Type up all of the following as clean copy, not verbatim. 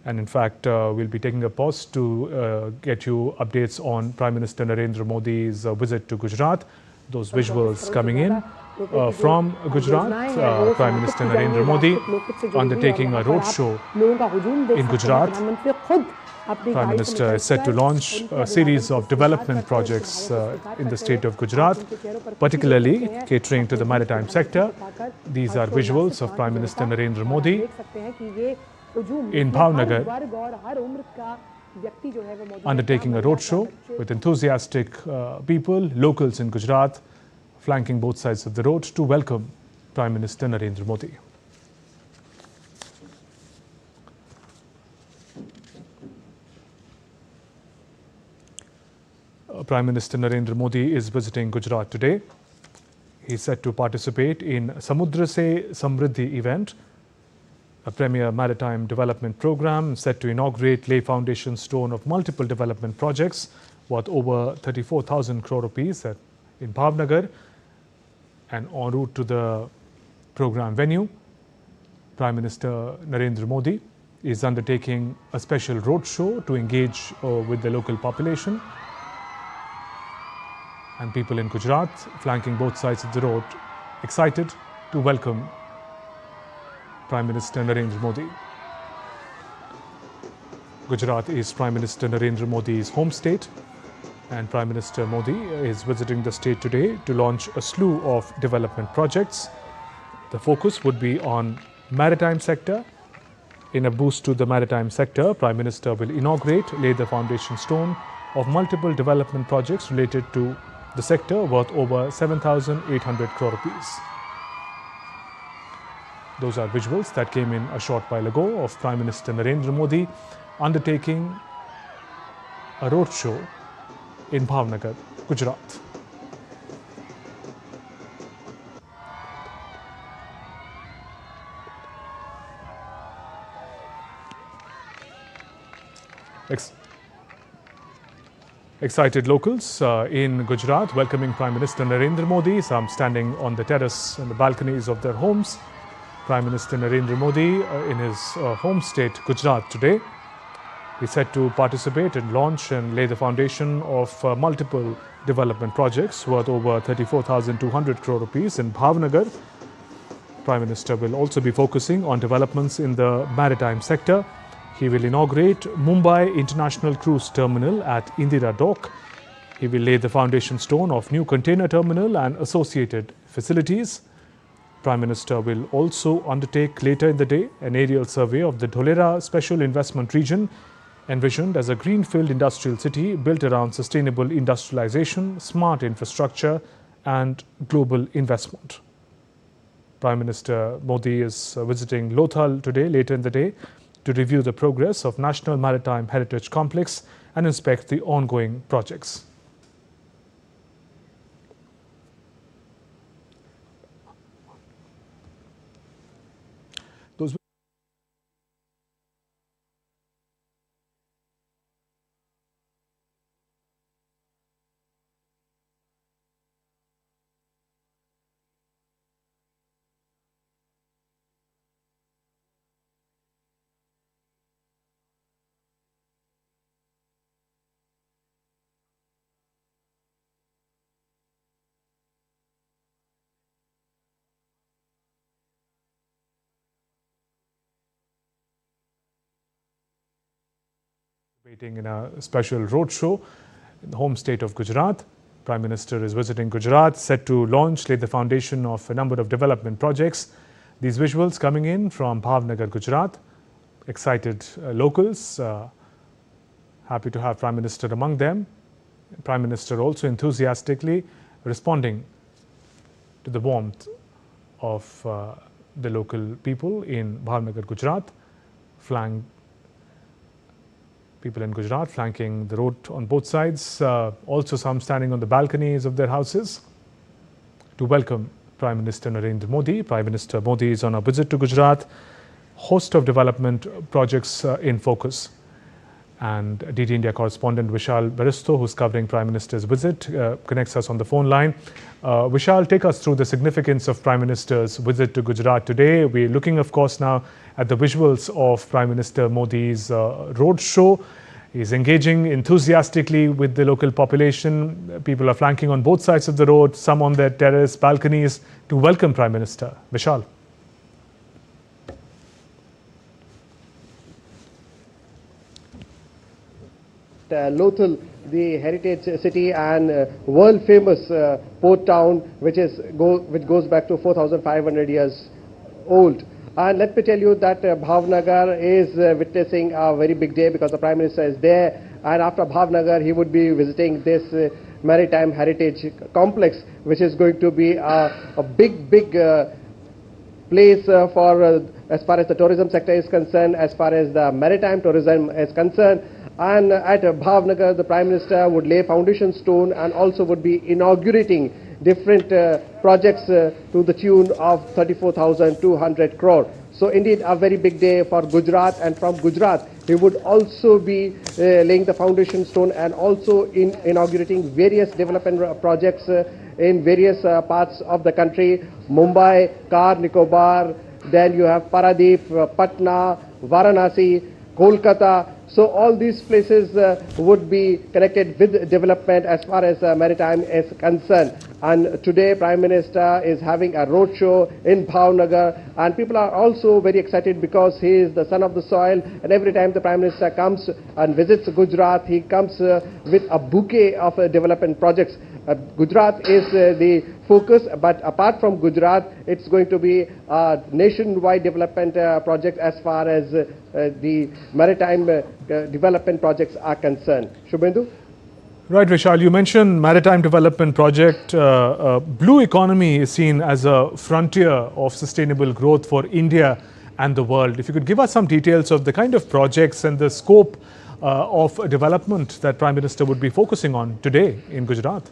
And in fact, we'll be taking a pause to get you updates on Prime Minister Narendra Modi's visit to Gujarat. Those visuals coming in from Gujarat, Prime Minister Narendra Modi undertaking a roadshow in Gujarat. Prime Minister is set to launch a series of development projects in the state of Gujarat, particularly catering to the maritime sector. These are visuals of Prime Minister Narendra Modi in Bhavnagar, undertaking a roadshow with enthusiastic people, locals in Gujarat, flanking both sides of the road to welcome Prime Minister Narendra Modi. Prime Minister Narendra Modi is visiting Gujarat today. He is set to participate in Samudra Samriddhi event, a premier maritime development program set to inaugurate, lay foundation stone of multiple development projects worth over 34,000 crore rupees in Bhavnagar. And en route to the program venue, Prime Minister Narendra Modi is undertaking a special roadshow to engage with the local population. And people in Gujarat, flanking both sides of the road, excited to welcome Prime Minister Narendra Modi. Gujarat is Prime Minister Narendra Modi's home state, and Prime Minister Modi is visiting the state today to launch a slew of development projects. The focus would be on maritime sector. In a boost to the maritime sector, Prime Minister will inaugurate, lay the foundation stone of multiple development projects related to the sector worth over 7,800 crore rupees. Those are visuals that came in a short while ago of Prime Minister Narendra Modi undertaking a roadshow in Bhavnagar, Gujarat. Excited locals in Gujarat welcoming Prime Minister Narendra Modi. Some standing on the terrace and the balconies of their homes. Prime Minister Narendra Modi in his home state Gujarat today. He's set to participate and launch and lay the foundation of multiple development projects worth over 34,200 crore rupees in Bhavnagar. Prime Minister will also be focusing on developments in the maritime sector. He will inaugurate Mumbai International Cruise Terminal at Indira Dock. He will lay the foundation stone of new container terminal and associated facilities. Prime Minister will also undertake later in the day an aerial survey of the Dholera Special Investment Region, envisioned as a greenfield industrial city built around sustainable industrialization, smart infrastructure and global investment. Prime Minister Modi is visiting Lothal today, later in the day, to review the progress of National Maritime Heritage Complex and inspect the ongoing projects. Participating in a special roadshow in the home state of Gujarat. Prime Minister is visiting Gujarat, set to launch, lay the foundation of a number of development projects. These visuals coming in from Bhavnagar, Gujarat. Excited locals, happy to have Prime Minister among them. Prime Minister also enthusiastically responding to the warmth of the local people in Bhavnagar, Gujarat. People in Gujarat flanking the road on both sides, also some standing on the balconies of their houses to welcome Prime Minister Narendra Modi. Prime Minister Modi is on a visit to Gujarat, host of development projects in focus. And DT India correspondent Vishal Baristo, who's covering Prime Minister's visit, connects us on the phone line. Vishal, take us through the significance of Prime Minister's visit to Gujarat today. We're looking, of course, now at the visuals of Prime Minister Modi's roadshow. He's engaging enthusiastically with the local population. People are flanking on both sides of the road, some on their terrace, balconies, to welcome Prime Minister. Vishal. Lothal, the heritage city and world famous port town, which goes back to 4,500 years old. And let me tell you that Bhavnagar is witnessing a very big day because the Prime Minister is there, and after Bhavnagar he would be visiting this Maritime Heritage Complex, which is going to be a big place for as far as the tourism sector is concerned, as far as the maritime tourism is concerned. And at Bhavnagar, the Prime Minister would lay foundation stone and also would be inaugurating different projects to the tune of 34,200 crore. So indeed a very big day for Gujarat, and from Gujarat he would also be laying the foundation stone and also inaugurating various development projects in various parts of the country. Mumbai, Car Nicobar, then you have Paradip, Patna, Varanasi, Kolkata. So all these places would be connected with development as far as maritime is concerned. And today Prime Minister is having a roadshow in Bhavnagar, and people are also very excited because he is the son of the soil, and every time the Prime Minister comes and visits Gujarat, he comes with a bouquet of development projects. Gujarat is the focus, but apart from Gujarat, it's going to be a nationwide development project as far as the maritime development projects are concerned. Shubhendu? Right, Vishal, you mentioned maritime development project. Blue economy is seen as a frontier of sustainable growth for India and the world. If you could give us some details of the kind of projects and the scope of development that Prime Minister would be focusing on today in Gujarat.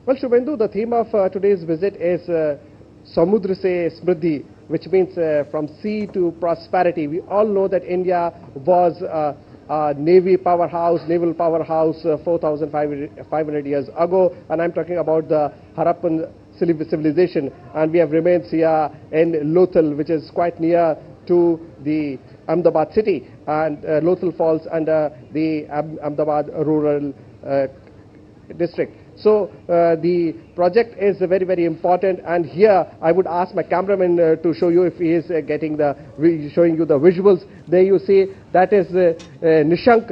Well, Shubhendu, the theme of today's visit is Samudra Samriddhi, which means from sea to prosperity. We all know that India was a naval powerhouse 4,500 years ago, and I'm talking about the Harappan civilization, and we have remains here in Lothal, which is quite near to the Ahmedabad city, and Lothal falls under the Ahmedabad rural district. So the project is very important, and here I would ask my cameraman to show you if he is showing you the visuals. There you see that is Nishank.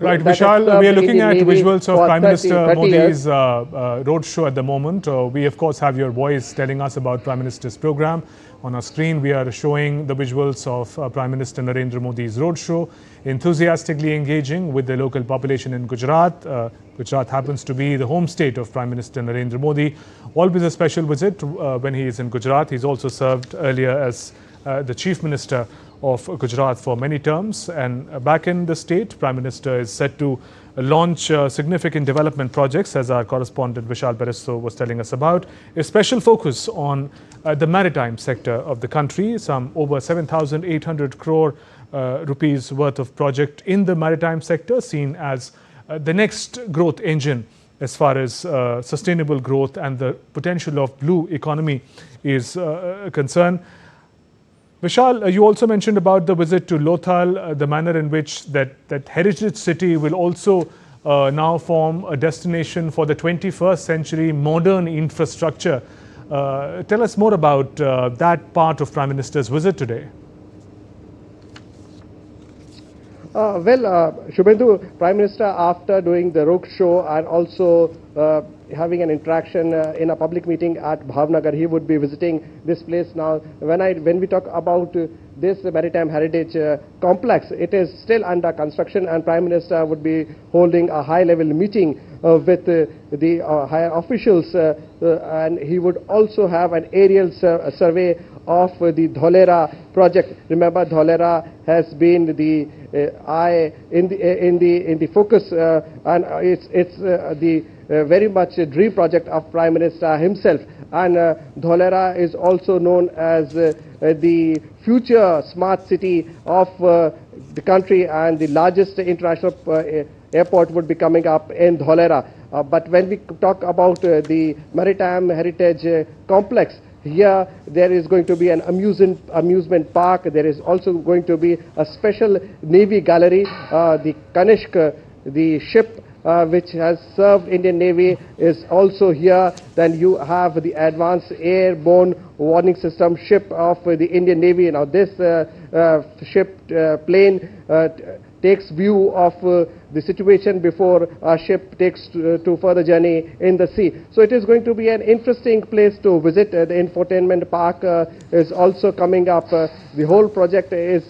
Right, Vishal, we are looking at visuals of Prime Minister Modi's roadshow at the moment. We of course have your voice telling us about Prime Minister's program. On our screen, we are showing the visuals of Prime Minister Narendra Modi's roadshow, enthusiastically engaging with the local population in Gujarat. Gujarat happens to be the home state of Prime Minister Narendra Modi. Always a special visit when he is in Gujarat. He's also served earlier as the Chief Minister of Gujarat for many terms. And back in the state, Prime Minister is set to launch significant development projects, as our correspondent Vishal Baristo was telling us about. A special focus on the maritime sector of the country, some over 7,800 crore rupees worth of project in the maritime sector, seen as the next growth engine as far as sustainable growth and the potential of blue economy is concerned. Vishal, you also mentioned about the visit to Lothal, the manner in which that heritage city will also now form a destination for the 21st century modern infrastructure. Tell us more about that part of Prime Minister's visit today. Shubhendu, Prime Minister, after doing the roadshow and also having an interaction in a public meeting at Bhavnagar, he would be visiting this place. Now, when we talk about this Maritime Heritage Complex, it is still under construction, and Prime Minister would be holding a high-level meeting with the higher officials, and he would also have an aerial survey of the Dholera project. Remember, Dholera has been the eye in the focus, and it's the very much a dream project of Prime Minister himself. And Dholera is also known as the future smart city of the country, and the largest international airport would be coming up in Dholera. But when we talk about the Maritime Heritage Complex, here there is going to be an amusement park. There is also going to be a special Navy gallery. The Kanishk, the ship which has served Indian Navy, is also here. Then you have the advanced airborne warning system ship of the Indian Navy. Now this plane takes view of the situation before a ship takes to further journey in the sea. So it is going to be an interesting place to visit. The infotainment park is also coming up. The whole project is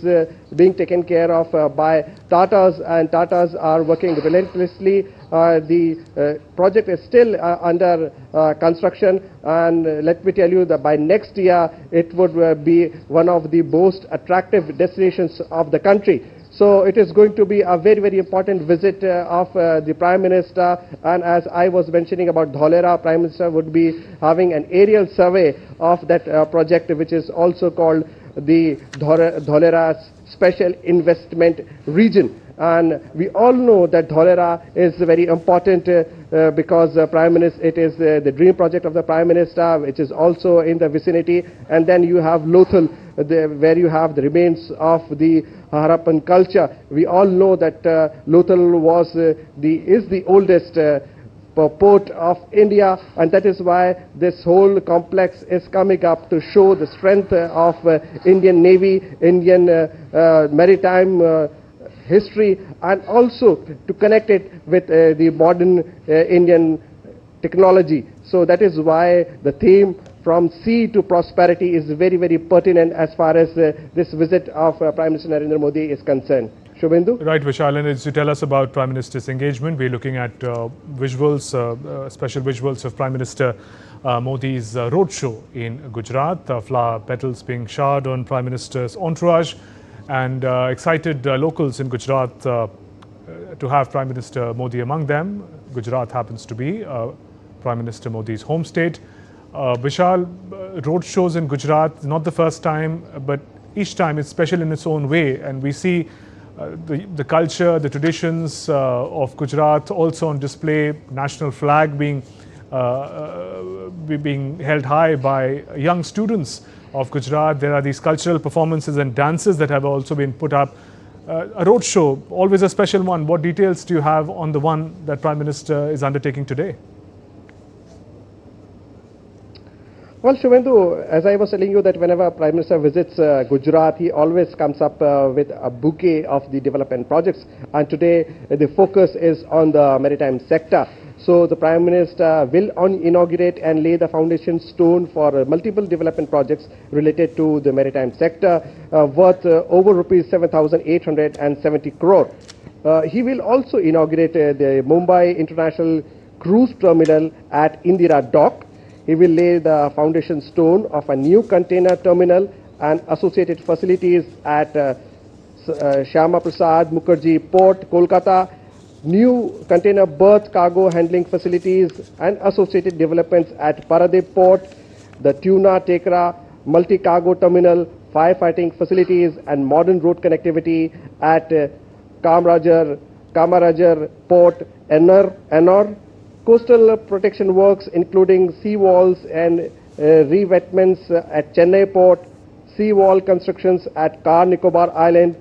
being taken care of by Tatas, and Tatas are working relentlessly. The project is still under construction, and let me tell you that by next year it would be one of the most attractive destinations of the country. So it is going to be a very, very important visit of the Prime Minister. And as I was mentioning about Dholera, Prime Minister would be having an aerial survey of that project, which is also called the Dholera Special Investment Region. And we all know that Dholera is very important because Prime Minister, it is the dream project of the Prime Minister, which is also in the vicinity. And then you have Lothal, where you have the remains of the Harappan culture. We all know that Lothal was is the oldest port of India, and that is why this whole complex is coming up to show the strength of Indian Navy, Indian maritime history, and also to connect it with the modern Indian technology. So that is why the theme from sea to prosperity is very, very pertinent as far as this visit of Prime Minister Narendra Modi is concerned. Shubhendu? Right, Vishal, and as you tell us about Prime Minister's engagement, we're looking at visuals, special visuals of Prime Minister Modi's roadshow in Gujarat, flower petals being showered on Prime Minister's entourage, and excited locals in Gujarat to have Prime Minister Modi among them. Gujarat happens to be Prime Minister Modi's home state. Vishal, road shows in Gujarat, not the first time, but each time it's special in its own way, and we see the culture, the traditions of Gujarat also on display, national flag being held high by young students of Gujarat. There are these cultural performances and dances that have also been put up. A road show, always a special one. What details do you have on the one that Prime Minister is undertaking today? Well, Shubhendu, as I was telling you that whenever Prime Minister visits Gujarat, he always comes up with a bouquet of the development projects. And today, the focus is on the maritime sector. So the Prime Minister will inaugurate and lay the foundation stone for multiple development projects related to the maritime sector, worth over rupees 7,870 crore. He will also inaugurate the Mumbai International Cruise Terminal at Indira Dock. He will lay the foundation stone of a new container terminal and associated facilities at Shyama Prasad Mukherjee Port, Kolkata, new container berth cargo handling facilities and associated developments at Paradip Port, the Tuna Tekra multi-cargo terminal, firefighting facilities and modern road connectivity at Kamarajar Port, Ennore, coastal protection works including sea walls and rewetments at Chennai Port, sea wall constructions at Car Nicobar Island,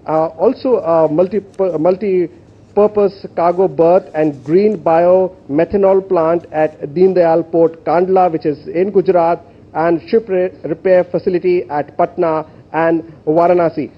also a multi-purpose cargo berth and green biomethanol plant at Deen Dayal Port, Kandla, which is in Gujarat, and ship repair facility at Patna and Varanasi.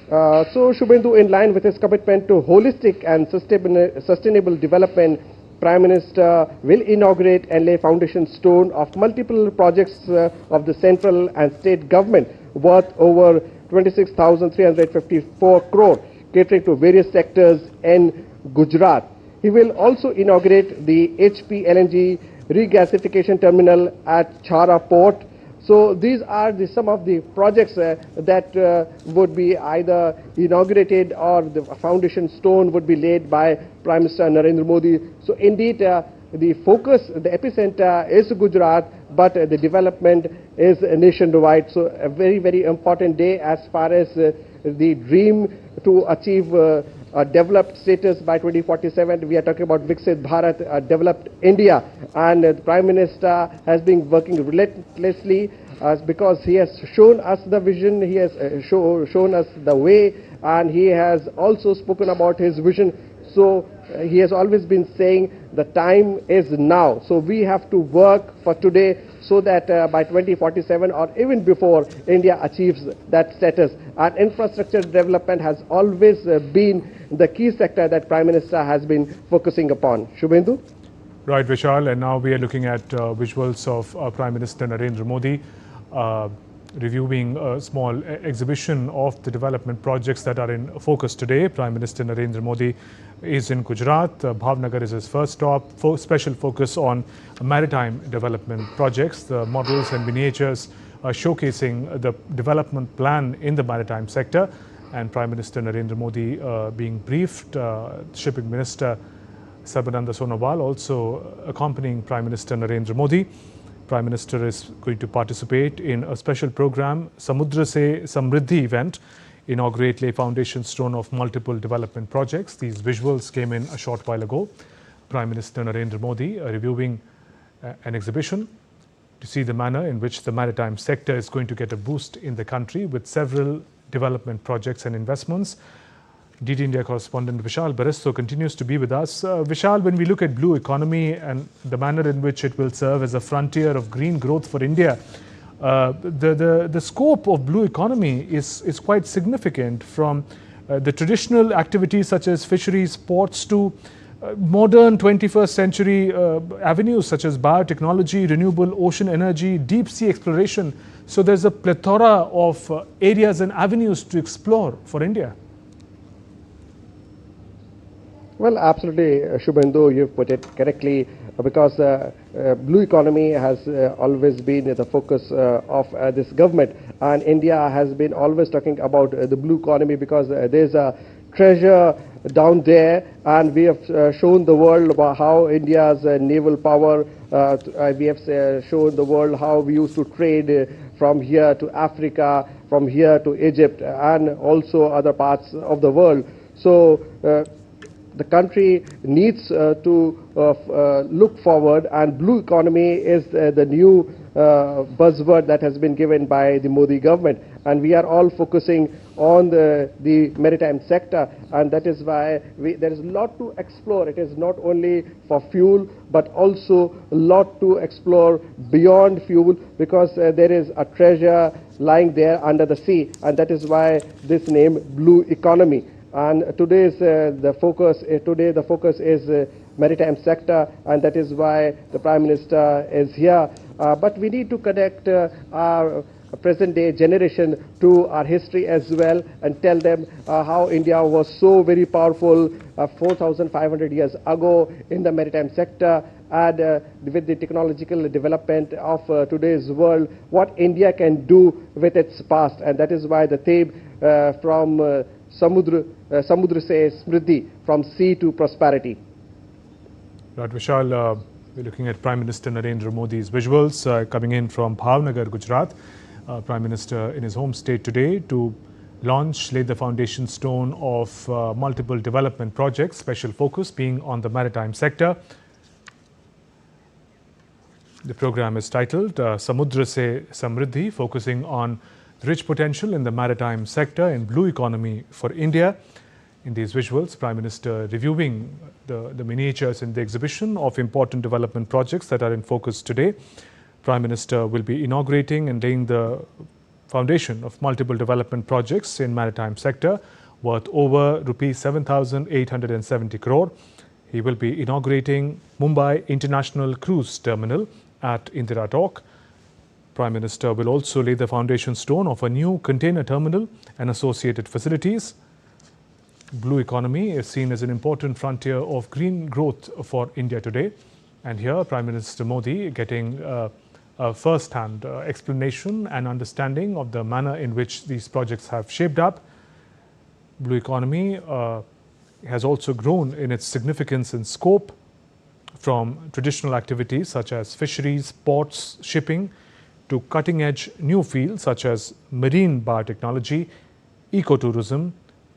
So Shubhendu, in line with his commitment to holistic and sustainable development, Prime Minister will inaugurate and lay foundation stone of multiple projects of the central and state government worth over 26,354 crore, catering to various sectors in Gujarat. He will also inaugurate the HP LNG regasification terminal at Chhara Port. So these are some of the projects that would be either inaugurated or the foundation stone would be laid by Prime Minister Narendra Modi. So indeed, the focus, the epicenter is Gujarat, but the development is nationwide. So a very, very important day as far as the dream to achieve a developed status by 2047. We are talking about Viksit Bharat, a developed India, and the Prime Minister has been working relentlessly because he has shown us the vision, he has shown us the way, and he has also spoken about his vision. So he has always been saying the time is now. So we have to work for today so that by 2047 or even before, India achieves that status. And infrastructure development has always been the key sector that Prime Minister has been focusing upon. Shubhendu? Right, Vishal. And now we are looking at visuals of Prime Minister Narendra Modi reviewing a small exhibition of the development projects that are in focus today. Prime Minister Narendra Modi is in Gujarat. Bhavnagar is his first stop. Special focus on maritime development projects. The models and miniatures are showcasing the development plan in the maritime sector. And Prime Minister Narendra Modi being briefed. Shipping Minister Sarbananda Sonowal also accompanying Prime Minister Narendra Modi. Prime Minister is going to participate in a special program, Samudra Samriddhi event, inaugurate lay foundation stone of multiple development projects. These visuals came in a short while ago. Prime Minister Narendra Modi reviewing an exhibition to see the manner in which the maritime sector is going to get a boost in the country with several development projects and investments. DD India correspondent Vishal Baristo continues to be with us. Vishal, when we look at blue economy and the manner in which it will serve as a frontier of green growth for India, the scope of blue economy is quite significant, from the traditional activities such as fisheries, ports, to modern 21st century avenues such as biotechnology, renewable ocean energy, deep sea exploration. So there's a plethora of areas and avenues to explore for India. Well, absolutely, Shubhendu, you've put it correctly, because blue economy has always been the focus of this government, and India has been always talking about the blue economy because there's a treasure down there, and we have shown the world about how India's naval power, we have shown the world how we used to trade from here to Africa, from here to Egypt, and also other parts of the world. So the country needs to look forward, and blue economy is the new buzzword that has been given by the Modi government, and we are all focusing on the maritime sector, and that is why there is a lot to explore. It is not only for fuel but also a lot to explore beyond fuel, because there is a treasure lying there under the sea, and that is why this name blue economy. And today's the focus is maritime sector, and that is why the Prime Minister is here. But we need to connect our present day generation to our history as well, and tell them how India was so very powerful 4,500 years ago in the maritime sector, and with the technological development of today's world, what India can do with its past. And that is why the theme from Samudra Samriddhi, from sea to prosperity. Right, Vishal, we're looking at Prime Minister Narendra Modi's visuals coming in from Bhavnagar, Gujarat. Prime Minister in his home state today to lay the foundation stone of multiple development projects, special focus being on the maritime sector. The program is titled Samudra Samriddhi, focusing on rich potential in the maritime sector and blue economy for India. In these visuals, Prime Minister reviewing the miniatures in the exhibition of important development projects that are in focus today. Prime Minister will be inaugurating and laying the foundation of multiple development projects in maritime sector worth over rupees 7,870 crore. He will be inaugurating Mumbai International Cruise Terminal at Indira Dock. Prime Minister will also lay the foundation stone of a new container terminal and associated facilities. Blue economy is seen as an important frontier of green growth for India today. And here, Prime Minister Modi getting a first-hand explanation and understanding of the manner in which these projects have shaped up. Blue economy has also grown in its significance and scope. from traditional activities such as fisheries, ports, shipping, to cutting-edge new fields such as marine biotechnology, ecotourism,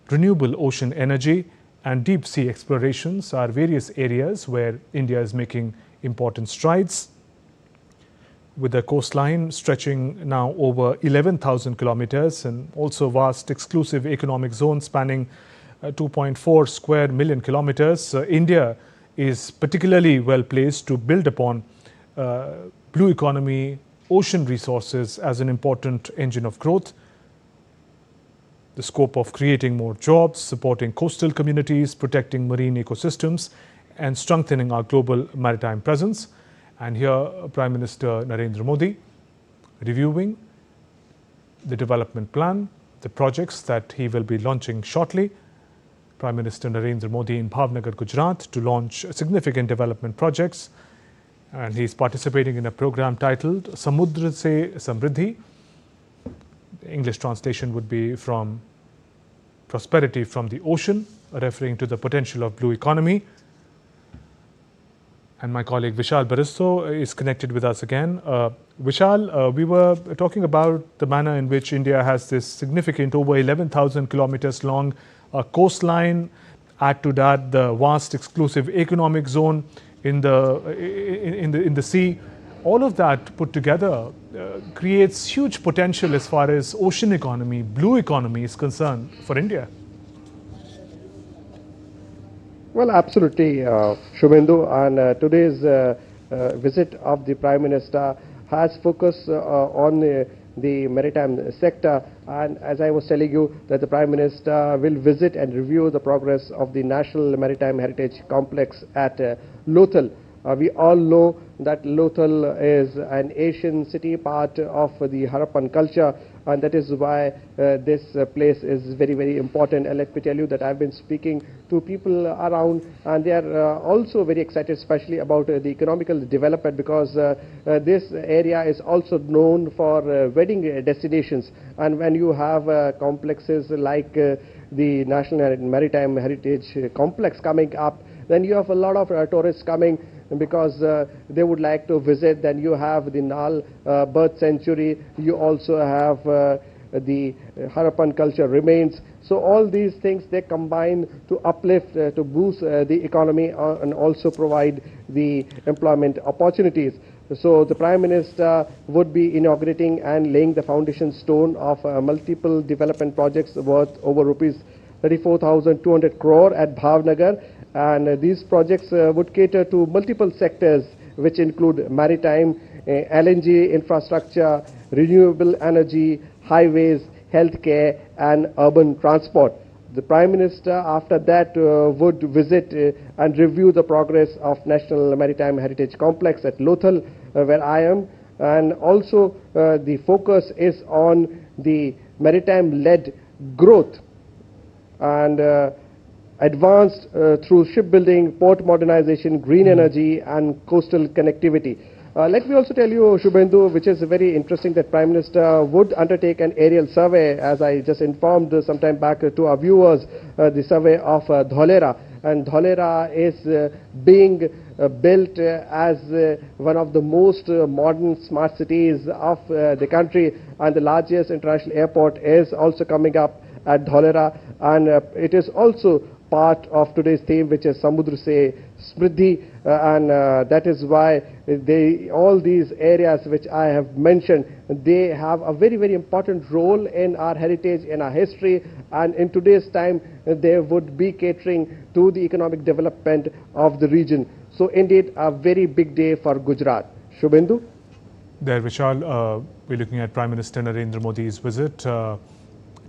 renewable ocean energy, and deep-sea explorations are various areas where India is making important strides. With a coastline stretching now over 11,000 kilometers and also vast exclusive economic zone spanning 2.4 square million kilometers, India is particularly well placed to build upon blue economy, ocean resources as an important engine of growth. The scope of creating more jobs, supporting coastal communities, protecting marine ecosystems, and strengthening our global maritime presence. And here, Prime Minister Narendra Modi reviewing the development plan, the projects that he will be launching shortly. Prime Minister Narendra Modi in Bhavnagar, Gujarat, to launch significant development projects. And he is participating in a program titled Samudra Samriddhi. The English translation would be from prosperity from the ocean, referring to the potential of blue economy. And my colleague Vishal Baristo is connected with us again. Vishal, we were talking about the manner in which India has this significant, over 11,000 kilometers long coastline. Add to that the vast exclusive economic zone in the sea. All of that put together creates huge potential as far as ocean economy, blue economy is concerned for India. Well, absolutely, Shubhendu, and today's visit of the Prime Minister has focused on the maritime sector, and as I was telling you that the Prime Minister will visit and review the progress of the National Maritime Heritage Complex at Lothal. We all know that Lothal is an Asian city, part of the Harappan culture, and that is why this place is very, very important. And let me tell you that I've been speaking to people around, and they are also very excited, especially about the economical development, because this area is also known for wedding destinations. And when you have complexes like the National Maritime Heritage Complex coming up, then you have a lot of tourists coming because they would like to visit. Then you have the Nal bird sanctuary, you also have the Harappan culture remains. So all these things, they combine to uplift, to boost the economy and also provide the employment opportunities. So the Prime Minister would be inaugurating and laying the foundation stone of multiple development projects worth over rupees 34,200 crore at Bhavnagar. And these projects would cater to multiple sectors, which include maritime, LNG infrastructure, renewable energy, highways, healthcare, and urban transport. The Prime Minister, after that, would visit and review the progress of National Maritime Heritage Complex at Lothal, where I am. And also, the focus is on the maritime-led growth and advanced through shipbuilding, port modernization, green energy, and coastal connectivity. Let me also tell you, Shubhendu, which is very interesting, that Prime Minister would undertake an aerial survey, as I just informed some time back to our viewers, the survey of Dholera. And Dholera is being built as one of the most modern smart cities of the country, and the largest international airport is also coming up at Dholera, and it is also part of today's theme, which is Samudra Samriddhi, and that is why all these areas which I have mentioned, they have a very, very important role in our heritage, in our history, and in today's time they would be catering to the economic development of the region. So indeed, a very big day for Gujarat. Shubhendu? There, Vishal, we're looking at Prime Minister Narendra Modi's visit to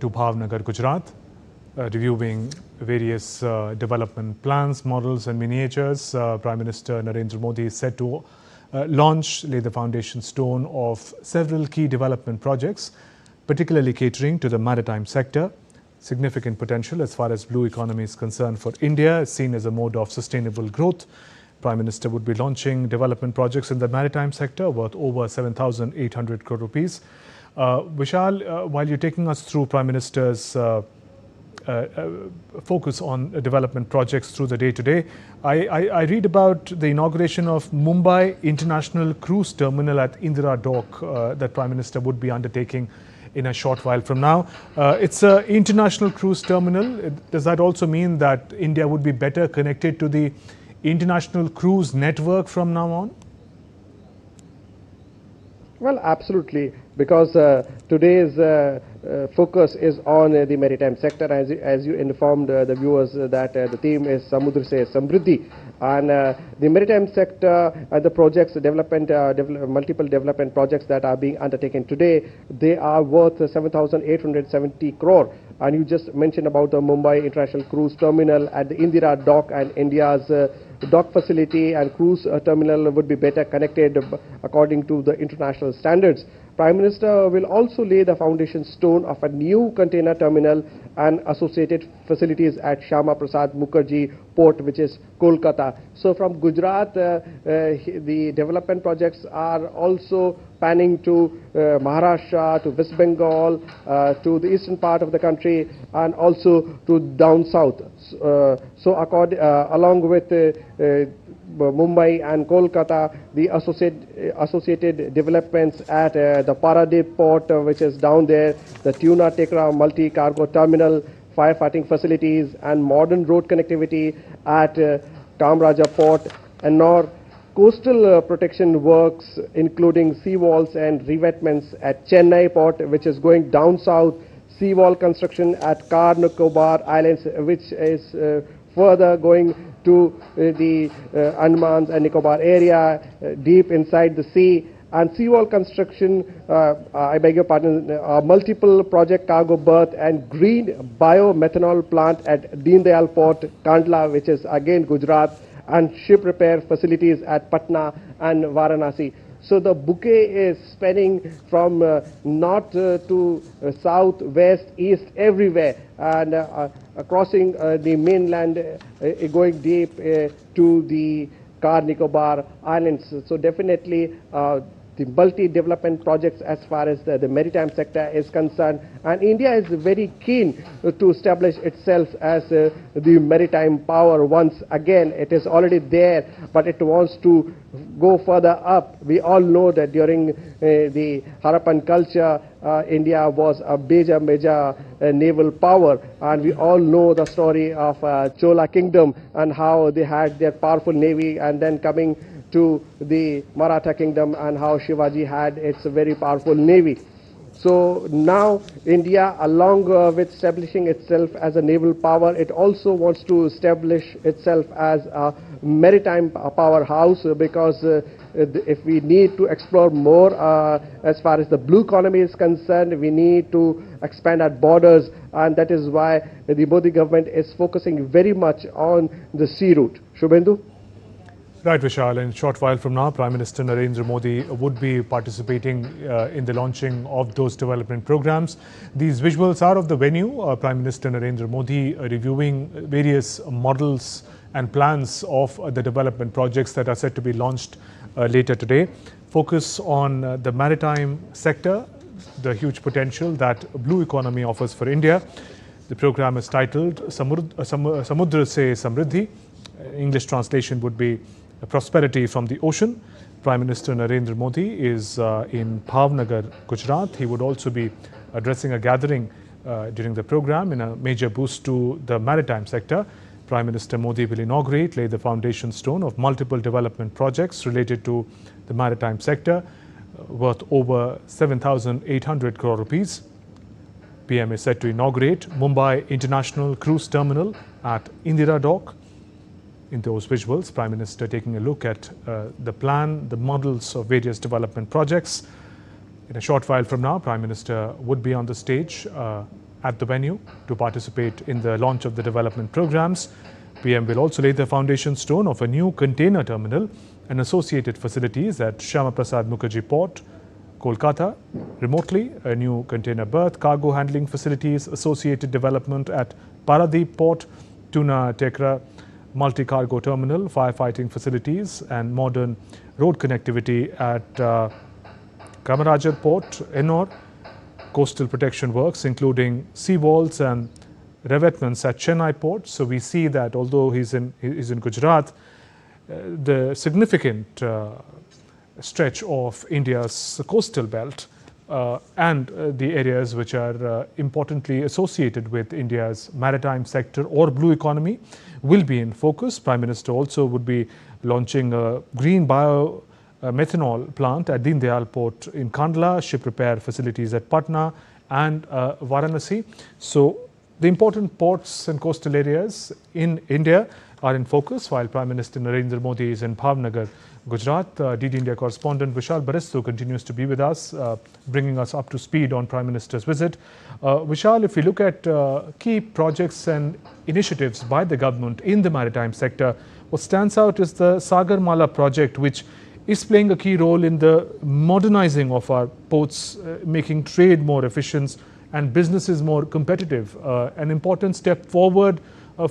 Bhavnagar, Gujarat, reviewing various development plans, models and miniatures. Prime Minister Narendra Modi is set to lay the foundation stone of several key development projects, particularly catering to the maritime sector. Significant potential as far as blue economy is concerned for India, is seen as a mode of sustainable growth. Prime Minister would be launching development projects in the maritime sector worth over 7,800 crore rupees. Vishal, while you're taking us through Prime Minister's focus on development projects through the day today. I read about the inauguration of Mumbai International Cruise Terminal at Indira Dock that Prime Minister would be undertaking in a short while from now. It's an international cruise terminal. Does that also mean that India would be better connected to the international cruise network from now on? Well, absolutely, because today's focus is on the maritime sector. As you informed the viewers that the theme is Samudra Samriddhi, and the maritime sector and the projects, multiple development projects that are being undertaken today, they are worth 7,870 crore. And you just mentioned about the Mumbai International Cruise Terminal at the Indira Dock, and India's dock facility and cruise terminal would be better connected according to the international standards. Prime Minister will also lay the foundation stone of a new container terminal and associated facilities at Shyama Prasad Mukherjee Port, which is Kolkata. So from Gujarat, the development projects are also panning to Maharashtra, to West Bengal, to the eastern part of the country, and also to down south. Along with Mumbai and Kolkata, the associated developments at the Paradip port, which is down there, the Tuna Tekra multi-cargo terminal, firefighting facilities, and modern road connectivity at Kamraja port, and nor coastal protection works, including seawalls and revetments at Chennai port, which is going down south, seawall construction at Car Nicobar Islands, which is further going to the Andamans and Nicobar area, deep inside the sea, and seawall construction, I beg your pardon, multiple project cargo berth and green biomethanol plant at Deen Dayal Port, Kandla, which is again Gujarat, and ship repair facilities at Patna and Varanasi. So the bouquet is spanning from north to south, west, east, everywhere, and crossing the mainland, going deep to the Car Nicobar Islands. So definitely the multi-development projects as far as the maritime sector is concerned, and India is very keen to establish itself as the maritime power once again. It is already there, but it wants to go further up. We all know that during the Harappan culture, India was a major naval power, and we all know the story of Chola Kingdom and how they had their powerful navy, and then coming to the Maratha Kingdom and how Shivaji had its very powerful navy. So now India, along with establishing itself as a naval power, it also wants to establish itself as a maritime powerhouse, because if we need to explore more as far as the blue economy is concerned, we need to expand our borders, and that is why the Modi government is focusing very much on the sea route. Shubhendu? Right, Vishal. In a short while from now, Prime Minister Narendra Modi would be participating in the launching of those development programs. These visuals are of the venue. Prime Minister Narendra Modi reviewing various models and plans of the development projects that are set to be launched later today. Focus on the maritime sector, the huge potential that blue economy offers for India. The program is titled Samudra Samriddhi. English translation would be prosperity from the ocean. Prime Minister Narendra Modi is in Bhavnagar, Gujarat. He would also be addressing a gathering during the program in a major boost to the maritime sector. Prime Minister Modi will lay the foundation stone of multiple development projects related to the maritime sector worth over 7,800 crore rupees. PM is set to inaugurate Mumbai International Cruise Terminal at Indira Dock. In those visuals, Prime Minister taking a look at the plan, the models of various development projects. In a short while from now, Prime Minister would be on the stage at the venue to participate in the launch of the development programs. PM will also lay the foundation stone of a new container terminal and associated facilities at Shyama Prasad Mukherjee Port, Kolkata. Remotely, a new container berth, cargo handling facilities, associated development at Paradip Port, Tuna Tekra multi-cargo terminal, firefighting facilities, and modern road connectivity at Kamarajar Port, Ennore, coastal protection works including seawalls and revetments at Chennai port. So we see that although he's in Gujarat, the significant stretch of India's coastal belt and the areas which are importantly associated with India's maritime sector or blue economy will be in focus. Prime Minister also would be launching a green methanol plant at Deen Dayal port in Kandla, ship repair facilities at Patna and Varanasi. So the important ports and coastal areas in India are in focus, while Prime Minister Narendra Modi is in Bhavnagar, Gujarat. DD India correspondent Vishal Baristu continues to be with us, bringing us up to speed on Prime Minister's visit. Vishal, if we look at key projects and initiatives by the government in the maritime sector, what stands out is the Sagarmala project, which is playing a key role in the modernizing of our ports, making trade more efficient and businesses more competitive. An important step forward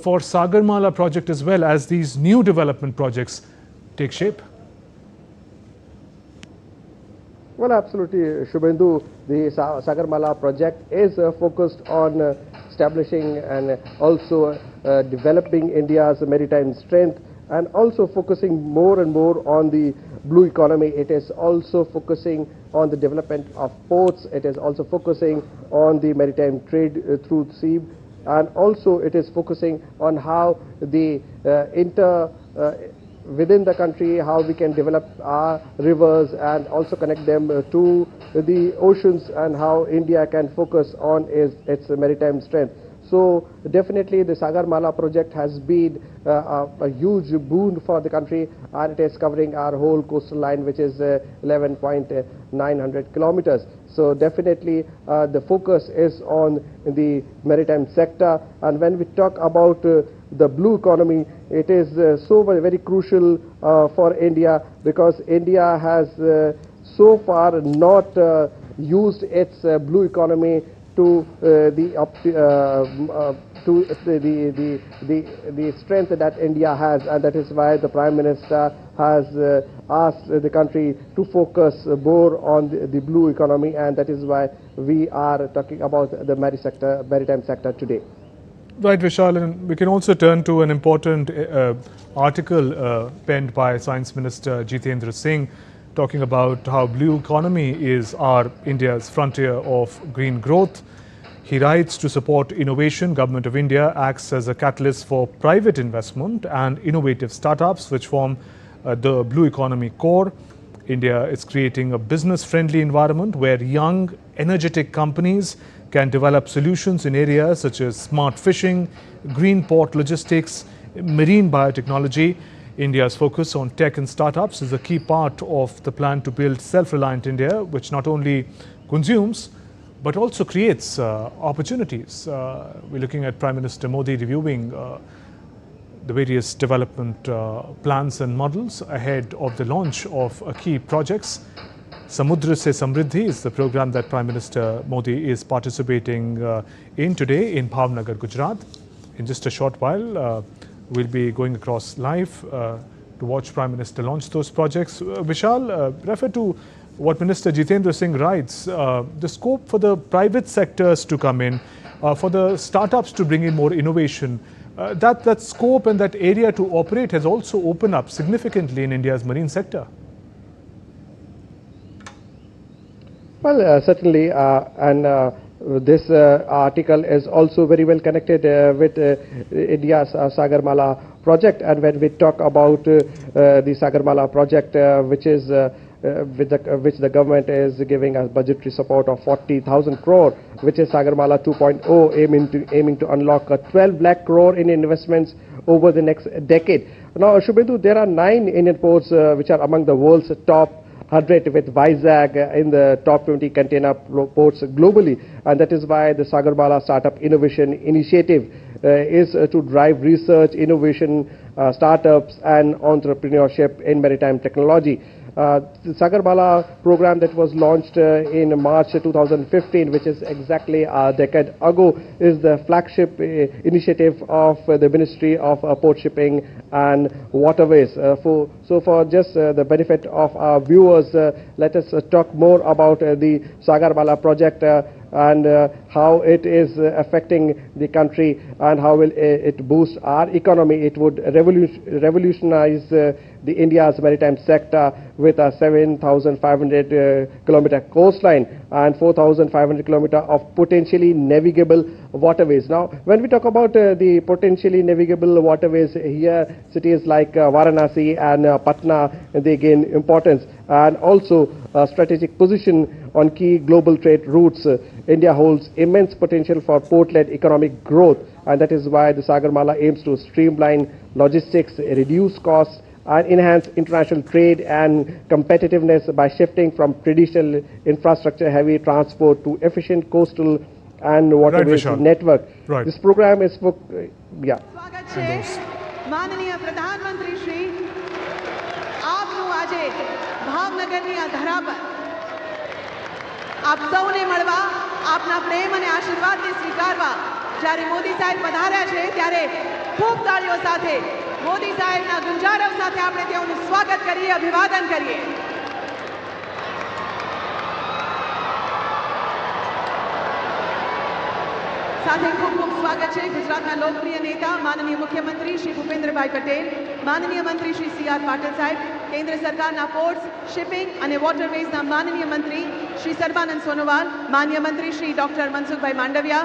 for Sagarmala project as well as these new development projects take shape. Well, absolutely, Shubhendu. The Sagarmala project is focused on establishing and also developing India's maritime strength, and also focusing more and more on the blue economy. It is also focusing on the development of ports. It is also focusing on the maritime trade through sea, and also it is focusing on how the within the country, how we can develop our rivers and also connect them to the oceans, and how India can focus on its maritime strength. So definitely the Sagarmala project has been a huge boon for the country, and it is covering our whole coastal line, which is 11,900 kilometers. So definitely the focus is on the maritime sector. And when we talk about the blue economy, it is so very crucial for India, because India has so far not used its blue economy to the strength that India has, and that is why the Prime Minister has asked the country to focus more on the blue economy, and that is why we are talking about the maritime sector today. Right, Vishal, and we can also turn to an important article penned by Science Minister Jitendra Singh, talking about how blue economy is India's frontier of green growth. He writes, to support innovation, Government of India acts as a catalyst for private investment and innovative startups which form the blue economy core. India is creating a business-friendly environment where young, energetic companies can develop solutions in areas such as smart fishing, green port logistics, marine biotechnology. India's focus on tech and startups is a key part of the plan to build self-reliant India, which not only consumes but also creates opportunities. We're looking at Prime Minister Modi reviewing the various development plans and models ahead of the launch of key projects. Samudra Samriddhi is the program that Prime Minister Modi is participating in today in Bhavnagar, Gujarat. In just a short while, we'll be going across live to watch Prime Minister launch those projects. Vishal, refer to what Minister Jitendra Singh writes, the scope for the private sectors to come in, for the startups to bring in more innovation, that scope and that area to operate has also opened up significantly in India's marine sector. Well, certainly, this article is also very well connected with India's Sagarmala project. And when we talk about the Sagarmala project, which the government is giving us budgetary support of 40,000 crore, which is Sagarmala 2.0, aiming to unlock 12 lakh crore in investments over the next decade. Now, Shubhendu, there are 9 Indian ports which are among the world's top 100, with Vizag in the top 20 container ports globally, and that is why the Sagarmala Startup Innovation Initiative is to drive research, innovation, startups and entrepreneurship in maritime technology. The Sagarmala program that was launched in March 2015, which is exactly a decade ago, is the flagship initiative of the Ministry of Port Shipping and Waterways. For just the benefit of our viewers, let us talk more about the Sagarmala project and how it is affecting the country and how will it boost our economy. It would revolutionize the India's maritime sector with a 7,500 kilometer coastline and 4,500 kilometer of potentially navigable waterways. Now, when we talk about the potentially navigable waterways here, cities like Varanasi and Patna, they gain importance, and also a strategic position on key global trade routes. India holds immense potential for port-led economic growth, and that is why the Sagarmala aims to streamline logistics, reduce costs, and enhance international trade and competitiveness by shifting from traditional infrastructure-heavy transport to efficient coastal and waterways network. Right. This program is for, yeah. माननीय प्रधानमंत्री श्री आपनु આજે ભાવનગરની આ ધરા પર આપ સૌને મળવા આપના પ્રેમ અને આશીર્વાદને સ્વીકારવા જ્યારે મોદી સાહેબ પધાર્યા છે ત્યારે ખૂબ તાળીઓ સાથે મોદી સાહેબના ગુંજારવ સાથે આપણે તેઓનું સ્વાગત કરીએ, અભિવાદન કરીએ. સાથે ખૂબ ખૂબ સ્વાગત છે ગુજરાતના લોકપ્રિય નેતા માનનીય મુખ્યમંત્રી શ્રી ભૂપેન્દ્રભાઈ પટેલ, માનનીય મંત્રી શ્રી સી.આર. પાટીલ સાહેબ, કેન્દ્ર સરકારના પોર્ટ્સ, શિપિંગ અને વોટરવેઝના માનનીય મંત્રી શ્રી સર્બાનંદ સોનોવાલ, માન્ય મંત્રી શ્રી ડોક્ટર મનસુખભાઈ માંડવિયા,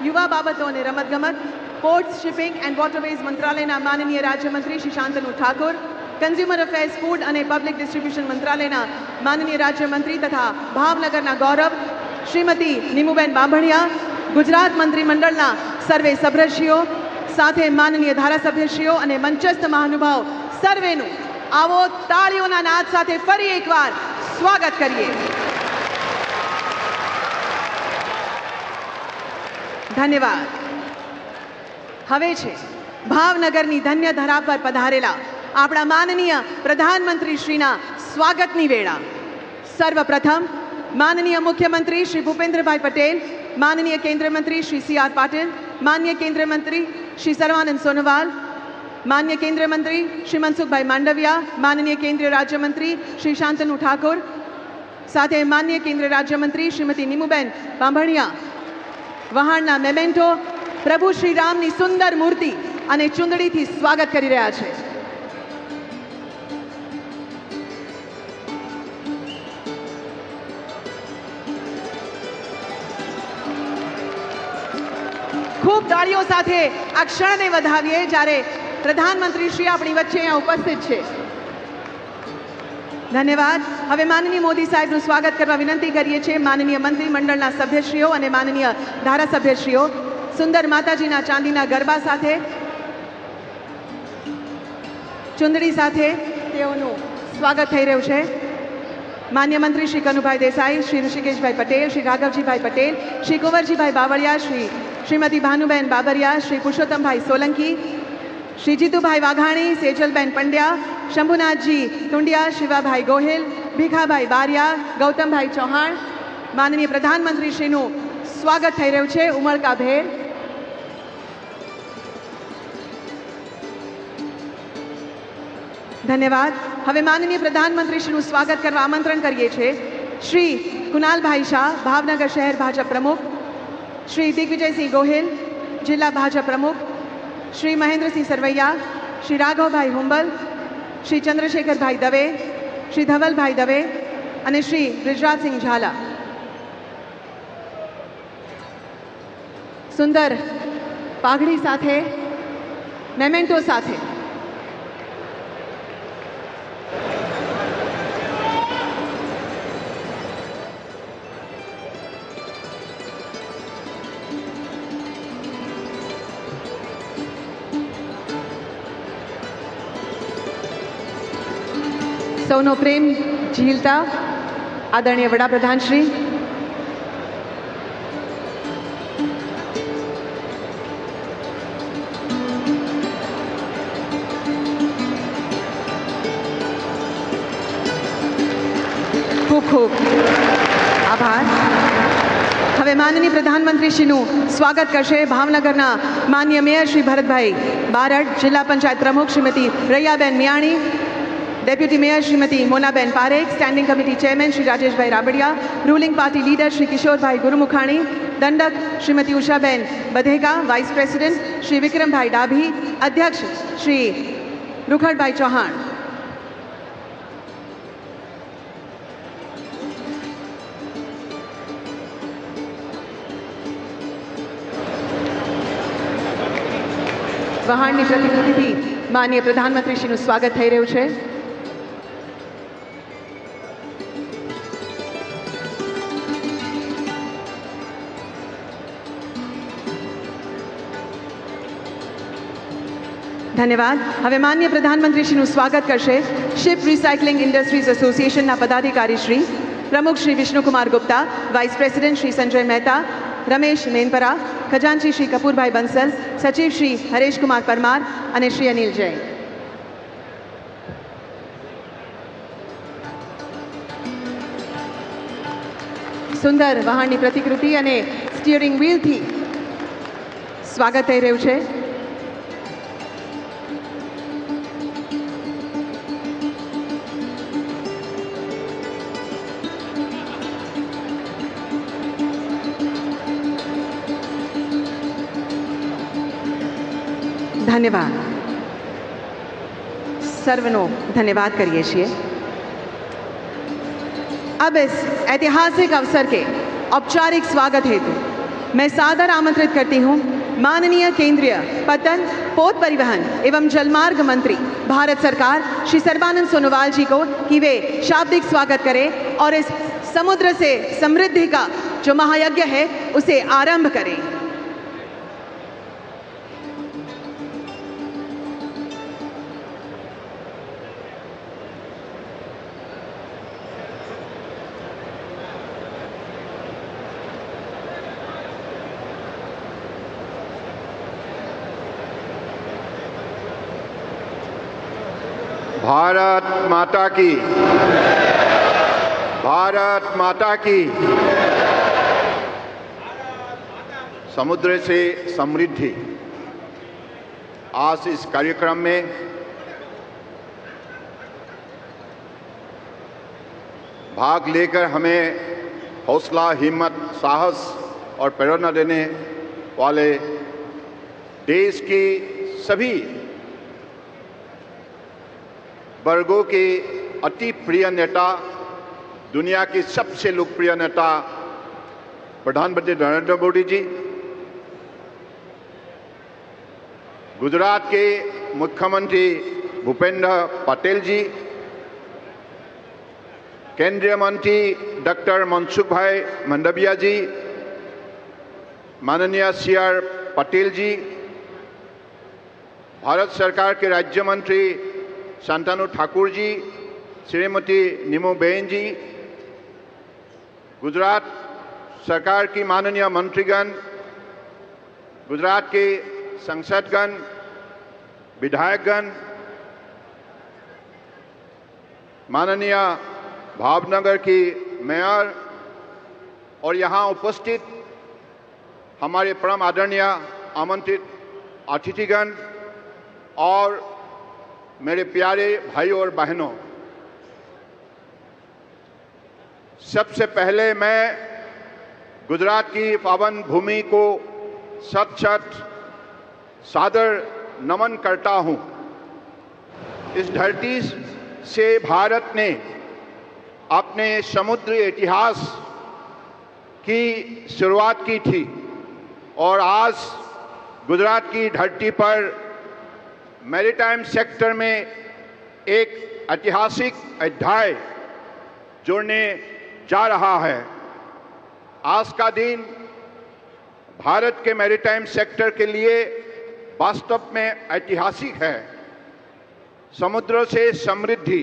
યુવા બાબતો અને રમતગમત, પોર્ટ્સ, શિપિંગ એન્ડ વોટરવેઝ મંત્રાલયના માનનીય રાજ્યમંત્રી Shri Shantanu Thakor, consumer affairs, food અને પબ્લિક ડિસ્ટ્રીબ્યુશન મંત્રાલયના માનનીય રાજ્યમંત્રી તથા ભાવનગરના ગૌરવ શ્રીમતી નીમુબેન બાંભણિયા, ગુજરાત મંત્રીમંડળના સર્વે સભ્યશ્રીઓ, સાથે માનનીય ધારાસભ્યશ્રીઓ અને મંચસ્થ મહાનુભાવ સર્વેનું આવો તાળીઓના નાદ સાથે ફરી એકવાર સ્વાગત કરીએ. ધન્યવાદ. હવે છે ભાવનગરની ધન્ય ધરા પર પધારેલા આપણા માનનીય પ્રધાનમંત્રી શ્રીના સ્વાગતની વેળા. સર્વપ્રથમ માનનીય મુખ્યમંત્રી શ્રી ભૂપેન્દ્રભાઈ પટેલ, माननीय केंद्रीय मंत्री श्री सी.आर. पाटिल, माननीय केंद्रीय मंत्री श्री सर्बानंद सोनोवाल, माननीय केंद्रीय मंत्री श्री मनसुखभाई मांडविया, माननीय केंद्रीय राज्य मंत्री श्री शांतनु ठाकुर, साथ माननीय केंद्रीय राज्य मंत्री श्रीमती नीमुबेन बांभणिया वहाणना मेमेंटो प्रभु श्री रामनी सुंदर मूर्ति अने चुंदड़ीथी स्वागत करी रह्या छे. खूब ताळीओ साथे आ क्षणने વધાવીએ જ્યારે પ્રધાનમંત્રી શ્રી આપણી વચ્ચે અહીંયા ઉપસ્થિત છે. ધન્યવાદ. હવે માનનીય મોદી સાહેબનું સ્વાગત કરવા વિનંતી કરીએ છીએ માનનીય મંત્રીમંડળના સભ્યશ્રીઓ અને માનનીય ધારાસભ્યશ્રીઓ સુંદર માતાજીના ચાંદીના ગરબા સાથે ચુંદડી સાથે તેઓનું સ્વાગત થઈ રહ્યું છે. मान्य मंत्री श्री कनुभाई देसाई, श्री ऋषिकेशभाई पटेल, श्री राघवजीभाई पटेल, श्री कुंवरजीभाई बावड़िया, श्रीमती भानुबेन बाबरिया, श्री पुरुषोत्तम भाई सोलंकी, श्री जीतुभाई वाघाणी, सेजलबेन पंड्या, शंभुनाथजी टुंडिया, शिवाभाई गोहिल, भीखाभाई बारिया, गौतमभाई चौहान. माननीय प्रधानमंत्री श्रीનું સ્વાગત થઈ રહ્યું છે ઉમળકાભેર. ધન્યવાદ. હવે માનનીય પ્રધાનમંત્રીશ્રીનું સ્વાગત કરવા આમંત્રણ કરીએ છીએ શ્રી કુનાલભાઈ શાહ, ભાવનગર શહેર ભાજપ પ્રમુખ, શ્રી દિગ્વિજયસિંહ ગોહિલ, જિલ્લા ભાજપ પ્રમુખ, શ્રી મહેન્દ્રસિંહ સરવૈયા, શ્રી રાઘવભાઈ હુંબલ, શ્રી ચંદ્રશેખરભાઈ દવે, શ્રી ધવલભાઈ દવે અને શ્રી બ્રિજરાજસિંહ ઝાલા. સુંદર પાઘડી સાથે, મેમેન્ટો સાથે સૌનો પ્રેમ ઝીલતા આદરણીય વડાપ્રધાન શ્રી, ખૂબ ખૂબ આભાર. હવે માનનીય પ્રધાનમંત્રીશ્રીનું સ્વાગત કરશે ભાવનગરના માન્ય મેયર શ્રી ભરતભાઈ બારડ, જિલ્લા પંચાયત પ્રમુખ Shrimati Raiyaben Miyani, deputy mayor Shrimati Monaben Parekh, standing committee chairman Shri Rajesh bhai Rabadiya, ruling party leader Shri Kishor bhai Gurumukhani, दंडक श्रीमती उषाबेन बधेका, वाइस प्रेसिडेंट श्री विक्रम भाई डाभी, अध्यक्ष श्री रुखड़ भाई चौहान। વહાણની પ્રતિકૃતિથી માનનીય પ્રધાનમંત્રીશ્રીનું સ્વાગત થઈ રહ્યું છે। ધન્યવાદ। હવે માનનીય પ્રધાનમંત્રીશ્રીનું સ્વાગત કરશે શિપ રિસાયકલિંગ ઇન્ડસ્ટ્રીઝ એસોસિએશનના પદાધિકારીશ્રી, પ્રમુખ શ્રી વિષ્ણુકુમાર ગુપ્તા, વાઇસ પ્રેસિડેન્ટ શ્રી સંજય મહેતા, રમેશ મેનપરા, ખજાનચી શ્રી કપૂરભાઈ બંસલ, સચિવ શ્રી હરેશ કુમાર પરમાર અને શ્રી અનિલ જૈન। સુંદર વહાણની પ્રતિકૃતિ અને સ્ટીયરિંગ વ્હીલથી સ્વાગત થઈ રહ્યું છે। धन्यवाद। सर्वनो धन्यवाद करिए छिए। अब इस ऐतिहासिक अवसर के औपचारिक स्वागत हेतु मैं सादर आमंत्रित करती हूं माननीय केंद्रीय पतन, पोत परिवहन एवं जलमार्ग मंत्री भारत सरकार श्री सर्बानंद सोनोवाल जी को कि वे शाब्दिक स्वागत करें और इस समुद्र से समृद्धि का जो महायज्ञ है उसे आरंभ करें। भारत माता की, भारत माता की। समुद्र से समृद्धि, आज इस कार्यक्रम में भाग लेकर हमें हौसला, हिम्मत, साहस और प्रेरणा देने वाले देश की सभी वर्गों के अति प्रिय नेता, दुनिया के सबसे लोकप्रिय नेता प्रधानमंत्री नरेंद्र मोदी जी, गुजरात के मुख्यमंत्री भूपेंद्र पटेल जी, केंद्रीय मंत्री डॉक्टर मनसुख भाई मंडविया जी, माननीय CR पटेल जी, भारत सरकार के राज्य मंत्री शांतनु ठाकुर जी, श्रीमती नीमोबेन जी, गुजरात सरकार की माननीय मंत्रीगण, गुजरात के संसदगण, विधायकगण, माननीय भावनगर की मेयर और यहाँ उपस्थित हमारे परम आदरणीय आमंत्रित अतिथिगण और मेरे प्यारे भाइयों और बहनों, सबसे पहले मैं गुजरात की पावन भूमि को सत सादर नमन करता हूं। इस धरती से भारत ने अपने समुद्री इतिहास की शुरुआत की थी और आज गुजरात की धरती पर मैरीटाइम सेक्टर में एक ऐतिहासिक अध्याय जोड़ने जा रहा है। आज का दिन भारत के मैरीटाइम सेक्टर के लिए वास्तव में ऐतिहासिक है। समुद्र से समृद्धि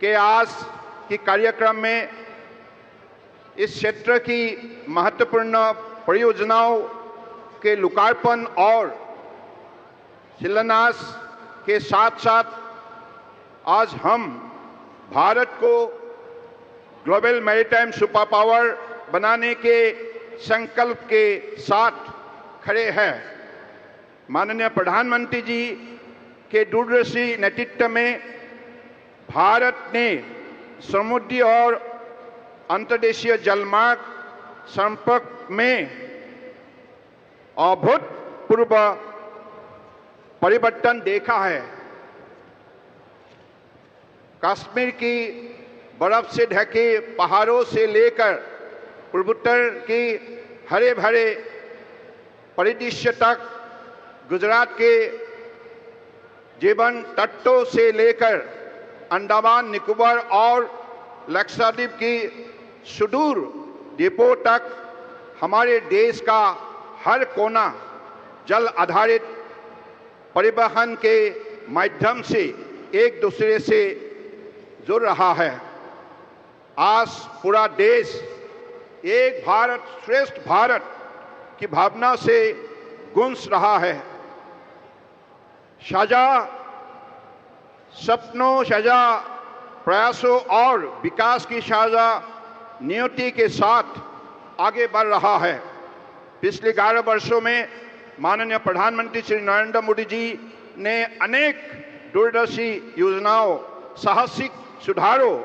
के आज की कार्यक्रम में इस क्षेत्र की महत्वपूर्ण परियोजनाओं के लोकार्पण और शिलान्यास के साथ साथ आज हम भारत को ग्लोबल मैरीटाइम सुपर पावर बनाने के संकल्प के साथ खड़े हैं। माननीय प्रधानमंत्री जी के दूरदर्शी नेतृत्व में भारत ने समुद्री और अंतर्देशीय जलमार्ग संपर्क में अभूतपूर्व परिवर्तन देखा है। कश्मीर की बर्फ से ढके पहाड़ों से लेकर पूर्वोत्तर की हरे भरे परिदृश्य तक, गुजरात के जीवन तटों से लेकर अंडमान निकोबार और लक्षद्वीप की सुदूर द्वीपों तक हमारे देश का हर कोना जल आधारित परिवहन के माध्यम से एक दूसरे से जुड़ रहा है। आज पूरा देश एक भारत श्रेष्ठ भारत की भावना से गूंज रहा है। साझा सपनों, साझा प्रयासों और विकास की साझा नियति के साथ आगे बढ़ रहा है। पिछले 11 वर्षों में माननीय प्रधानमंत्री श्री नरेंद्र मोदी जी ने अनेक दूरदर्शी योजनाओं, साहसिक सुधारों,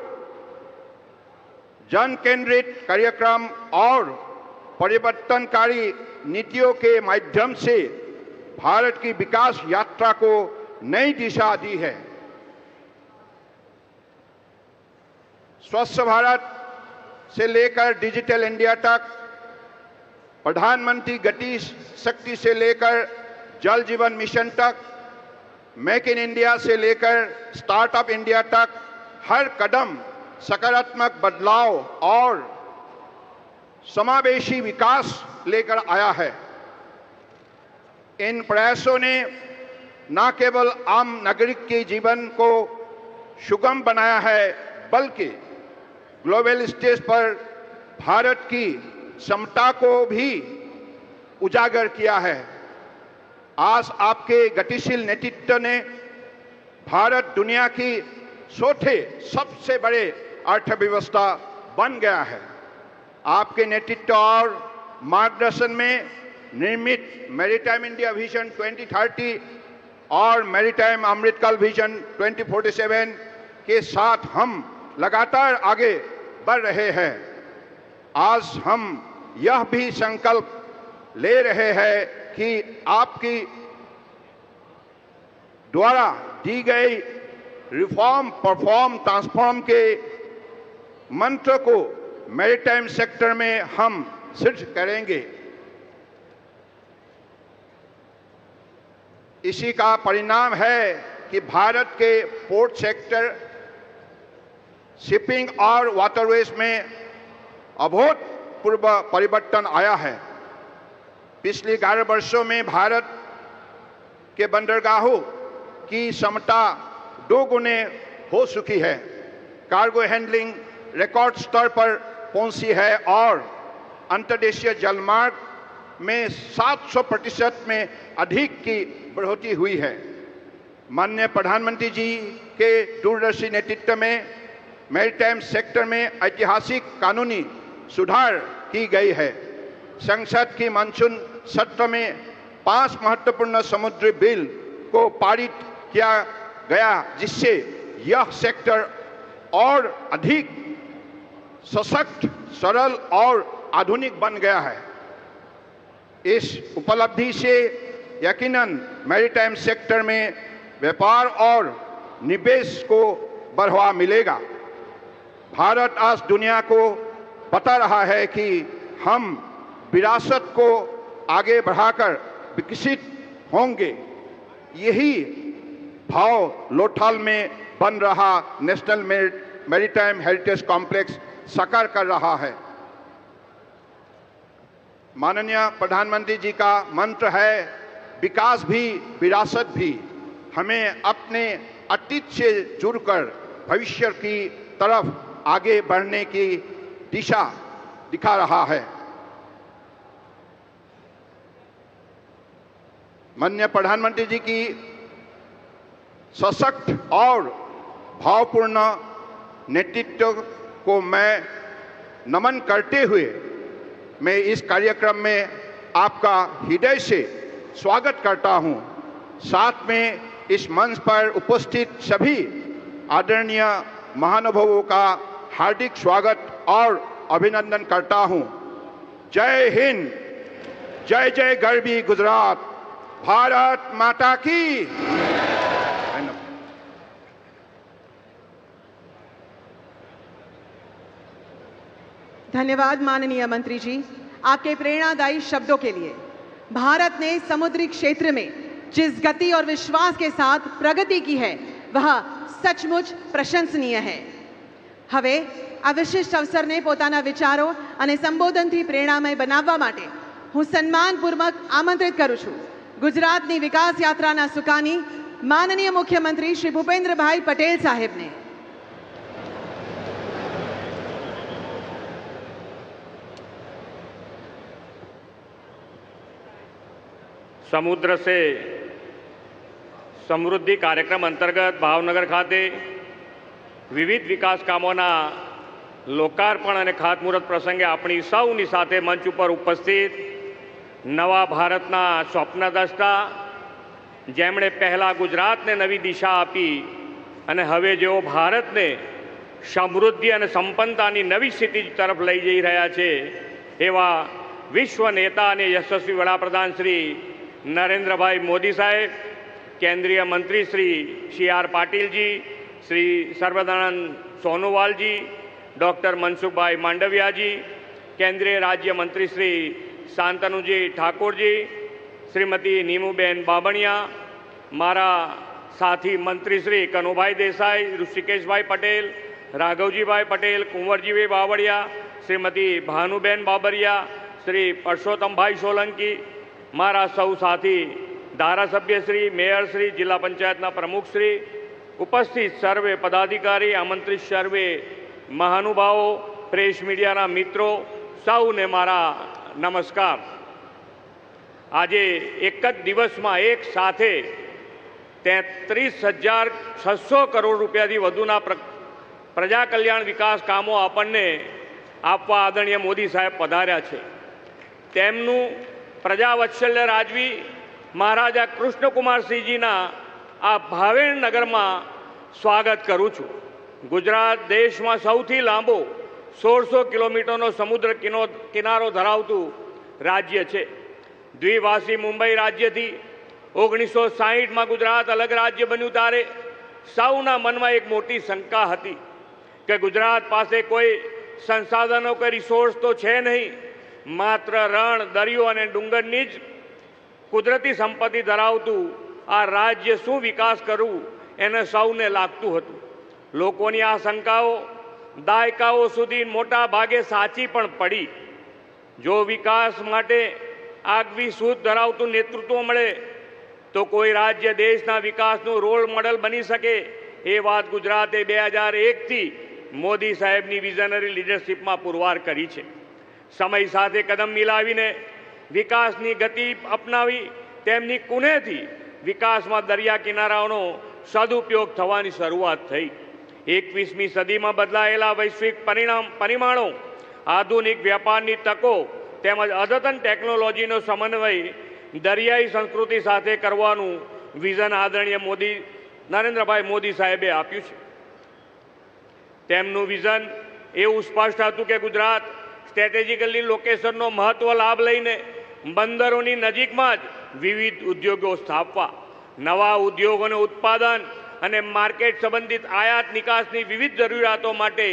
जन केंद्रित कार्यक्रम और परिवर्तनकारी नीतियों के माध्यम से भारत की विकास यात्रा को नई दिशा दी है। स्वच्छ भारत से लेकर डिजिटल इंडिया तक, प्रधानमंत्री गति शक्ति से लेकर जल जीवन मिशन तक, मेक इन इंडिया से लेकर स्टार्टअप इंडिया तक हर कदम सकारात्मक बदलाव और समावेशी विकास लेकर आया है। इन प्रयासों ने न केवल आम नागरिक के जीवन को सुगम बनाया है, बल्कि ग्लोबल स्टेज पर भारत की क्षमता को भी उजागर किया है। आज आपके गतिशील नेतृत्व ने भारत दुनिया की चौथे सबसे बड़े अर्थव्यवस्था बन गया है। आपके नेतृत्व और मार्गदर्शन में निर्मित मैरीटाइम इंडिया विजन 2030 और मैरीटाइम अमृतकाल विजन 2047 के साथ हम लगातार आगे बढ़ रहे हैं। आज हम यह भी संकल्प ले रहे हैं कि आपकी द्वारा दी गई रिफॉर्म, परफॉर्म, ट्रांसफॉर्म के मंत्र को मैरीटाइम सेक्टर में हम सिद्ध करेंगे। इसी का परिणाम है कि भारत के पोर्ट सेक्टर, शिपिंग और वाटरवेज में अभूतपूर्व परिवर्तन आया है। पिछले 11 वर्षों में भारत के बंदरगाहों की क्षमता 2 गुने हो चुकी है। कार्गो हैंडलिंग रिकॉर्ड स्तर पर पहुंची है और अंतर्देशीय जलमार्ग में 700% में अधिक की बढ़ोतरी हुई है। माननीय प्रधानमंत्री जी के दूरदर्शी नेतृत्व में मैरीटाइम सेक्टर में ऐतिहासिक कानूनी सुधार की गई है। संसद की मानसून सत्र में 5 महत्वपूर्ण समुद्री बिल को पारित किया गया, जिससे यह सेक्टर और अधिक सशक्त, सरल और आधुनिक बन गया है। इस उपलब्धि से यकीनन मैरीटाइम सेक्टर में व्यापार और निवेश को बढ़ावा मिलेगा। भारत आज दुनिया को बता रहा है कि हम विरासत को आगे बढ़ाकर विकसित होंगे। यही भाव लोथाल में बन रहा नेशनल मैरीटाइम हेरिटेज कॉम्प्लेक्स साकार कर रहा है। माननीय प्रधानमंत्री जी का मंत्र है, विकास भी विरासत भी। हमें अपने अतीत से जुड़कर भविष्य की तरफ आगे बढ़ने की दिशा दिखा रहा है। माननीय प्रधानमंत्री जी की सशक्त और भावपूर्ण नेतृत्व को मैं नमन करते हुए मैं इस कार्यक्रम में आपका हृदय से स्वागत करता हूं। साथ में इस मंच पर उपस्थित सभी आदरणीय महानुभावों का हार्दिक स्वागत और अभिनंदन करता हूं। जय हिंद, जय जय गरबी गुजरात, भारत माता की। धन्यवाद माननीय मंत्री जी, आपके प्रेरणादायी शब्दों के लिए। भारत ने समुद्री क्षेत्र में जिस गति और विश्वास के साथ प्रगति की है वह सचमुच प्रशंसनीय है। હવે આ વિશિષ્ટ અવસરને પોતાના વિચારો અને સંબોધનથી પ્રેરણામય બનાવવા માટે હું સન્માનપૂર્વક આમંત્રિત કરું છું ગુજરાતની વિકાસ યાત્રાના સુકાની માનનીય મુખ્યમંત્રી શ્રી ભૂપેન્દ્રભાઈ પટેલ સાહેબને। समुद्र से समृद्धि कार्यक्रम अंतर्गत भावनगर खाते विविध विकास कामोना लोकार्पण और खातमुहूर्त प्रसंगे अपनी सौनी साथे मंच पर उपस्थित नवा भारतना स्वप्नद्रष्टा जेमणे पहला गुजरात ने नवी दिशा आपी अने हवे जेओ भारत ने समृद्धि और संपन्नतानी नवी स्थिति तरफ लई जई रह्या छे एवा विश्व नेता और यशस्वी वडाप्रधान श्री नरेंद्र भाई मोदी साहेब, केंद्रीय मंत्री श्री आर पाटिल जी, श्री सर्वदानंद सोनोवाल जी, डॉक्टर मनसुख भाई मांडविया जी, केंद्रीय राज्य मंत्री श्री शांतनु जी ठाकुर जी, श्रीमती नीमूबेन बाबणिया, मारा साथी मंत्री श्री कनुभाई देसाई, ऋषिकेश भाई पटेल, राघवजी भाई पटेल, कुंवरजी भाई बावड़िया, श्रीमती भानुबेन बाबरिया, श्री परसोत्तम भाई सोलंकी, मारा सौ साथी धारासभ्य श्री, मेयर श्री, जिला पंचायतना प्रमुख श्री, उपस्थित सर्वे पदाधिकारी, आमंत्रित सर्वे महानुभावों, प्रेस मीडिया मित्रों, सौने मारा नमस्कार। आज एक ज दिवस में एक साथे 33,600 करोड़ रुपया थी वधुना प्रजा कल्याण विकास कामों आपने आपवा आदरणीय मोदी साहेब पधार्या छे। तेमनु प्रजा वत्सल्य राजवी महाराजा कृष्णकुमार सिंहजीना आ भावेण नगर में स्वागत करूँ छूँ। गुजरात देश में सौथी लांबो 1600 किलोमीटर समुद्र किनारो धरावतु राज्य है। द्विभाषी मुंबई राज्य थी 1960 में गुजरात अलग राज्य बन्यु त्यारे सौना मन में एक मोटी शंका थी कि गुजरात पासे कोई संसाधनों के रिसोर्स तो है नहीं, मात्र रण दरियो और डूंगरनी ज कुदरती संपत्ति धरावतु आ राज्य शू विकास करूँ एने सौने लागतुं हतुं। लोकोनी आ शंकाओ दायकाओ सुधी मोटा भागे साची पण पड़ी। जो विकास माटे आगवी सूझ धरावतुं नेतृत्व मळे तो कोई राज्य देशना विकासनुं रोल मॉडल बनी सके ए वात गुजराते 2001 थी मोदी साहेबनी विजनरी लीडरशीप में पुरवार करी छे। समय साथे कदम मिलावीने विकासनी गति अपनावी तेमनी कुनेथी विकास में दरिया किनाराओनो सदुपयोग थवानी शरूआत थई। 21મી सदी में बदलायेला वैश्विक परिमाणों, आधुनिक व्यापारनी तको तेमज अद्यतन टेक्नोलॉजीनो समन्वय दरियाई संस्कृति साथे करवानुं विजन आदरणीय मोदी नरेंद्रभाई मोदी साहेबे आप्युं छे। तेमनुं विजन एवुं स्पष्ट हतुं के गुजरात स्ट्रेटेजिकली लोकेशननो महत्व लाभ लईने बंदरोनी नजीकमां ज विविध उद्योगों स्थापवा, नवा उद्योगोने उत्पादन અને માર્કેટ સંબંધિત આયાત નિકાસની વિવિધ જરૂરિયાતો માટે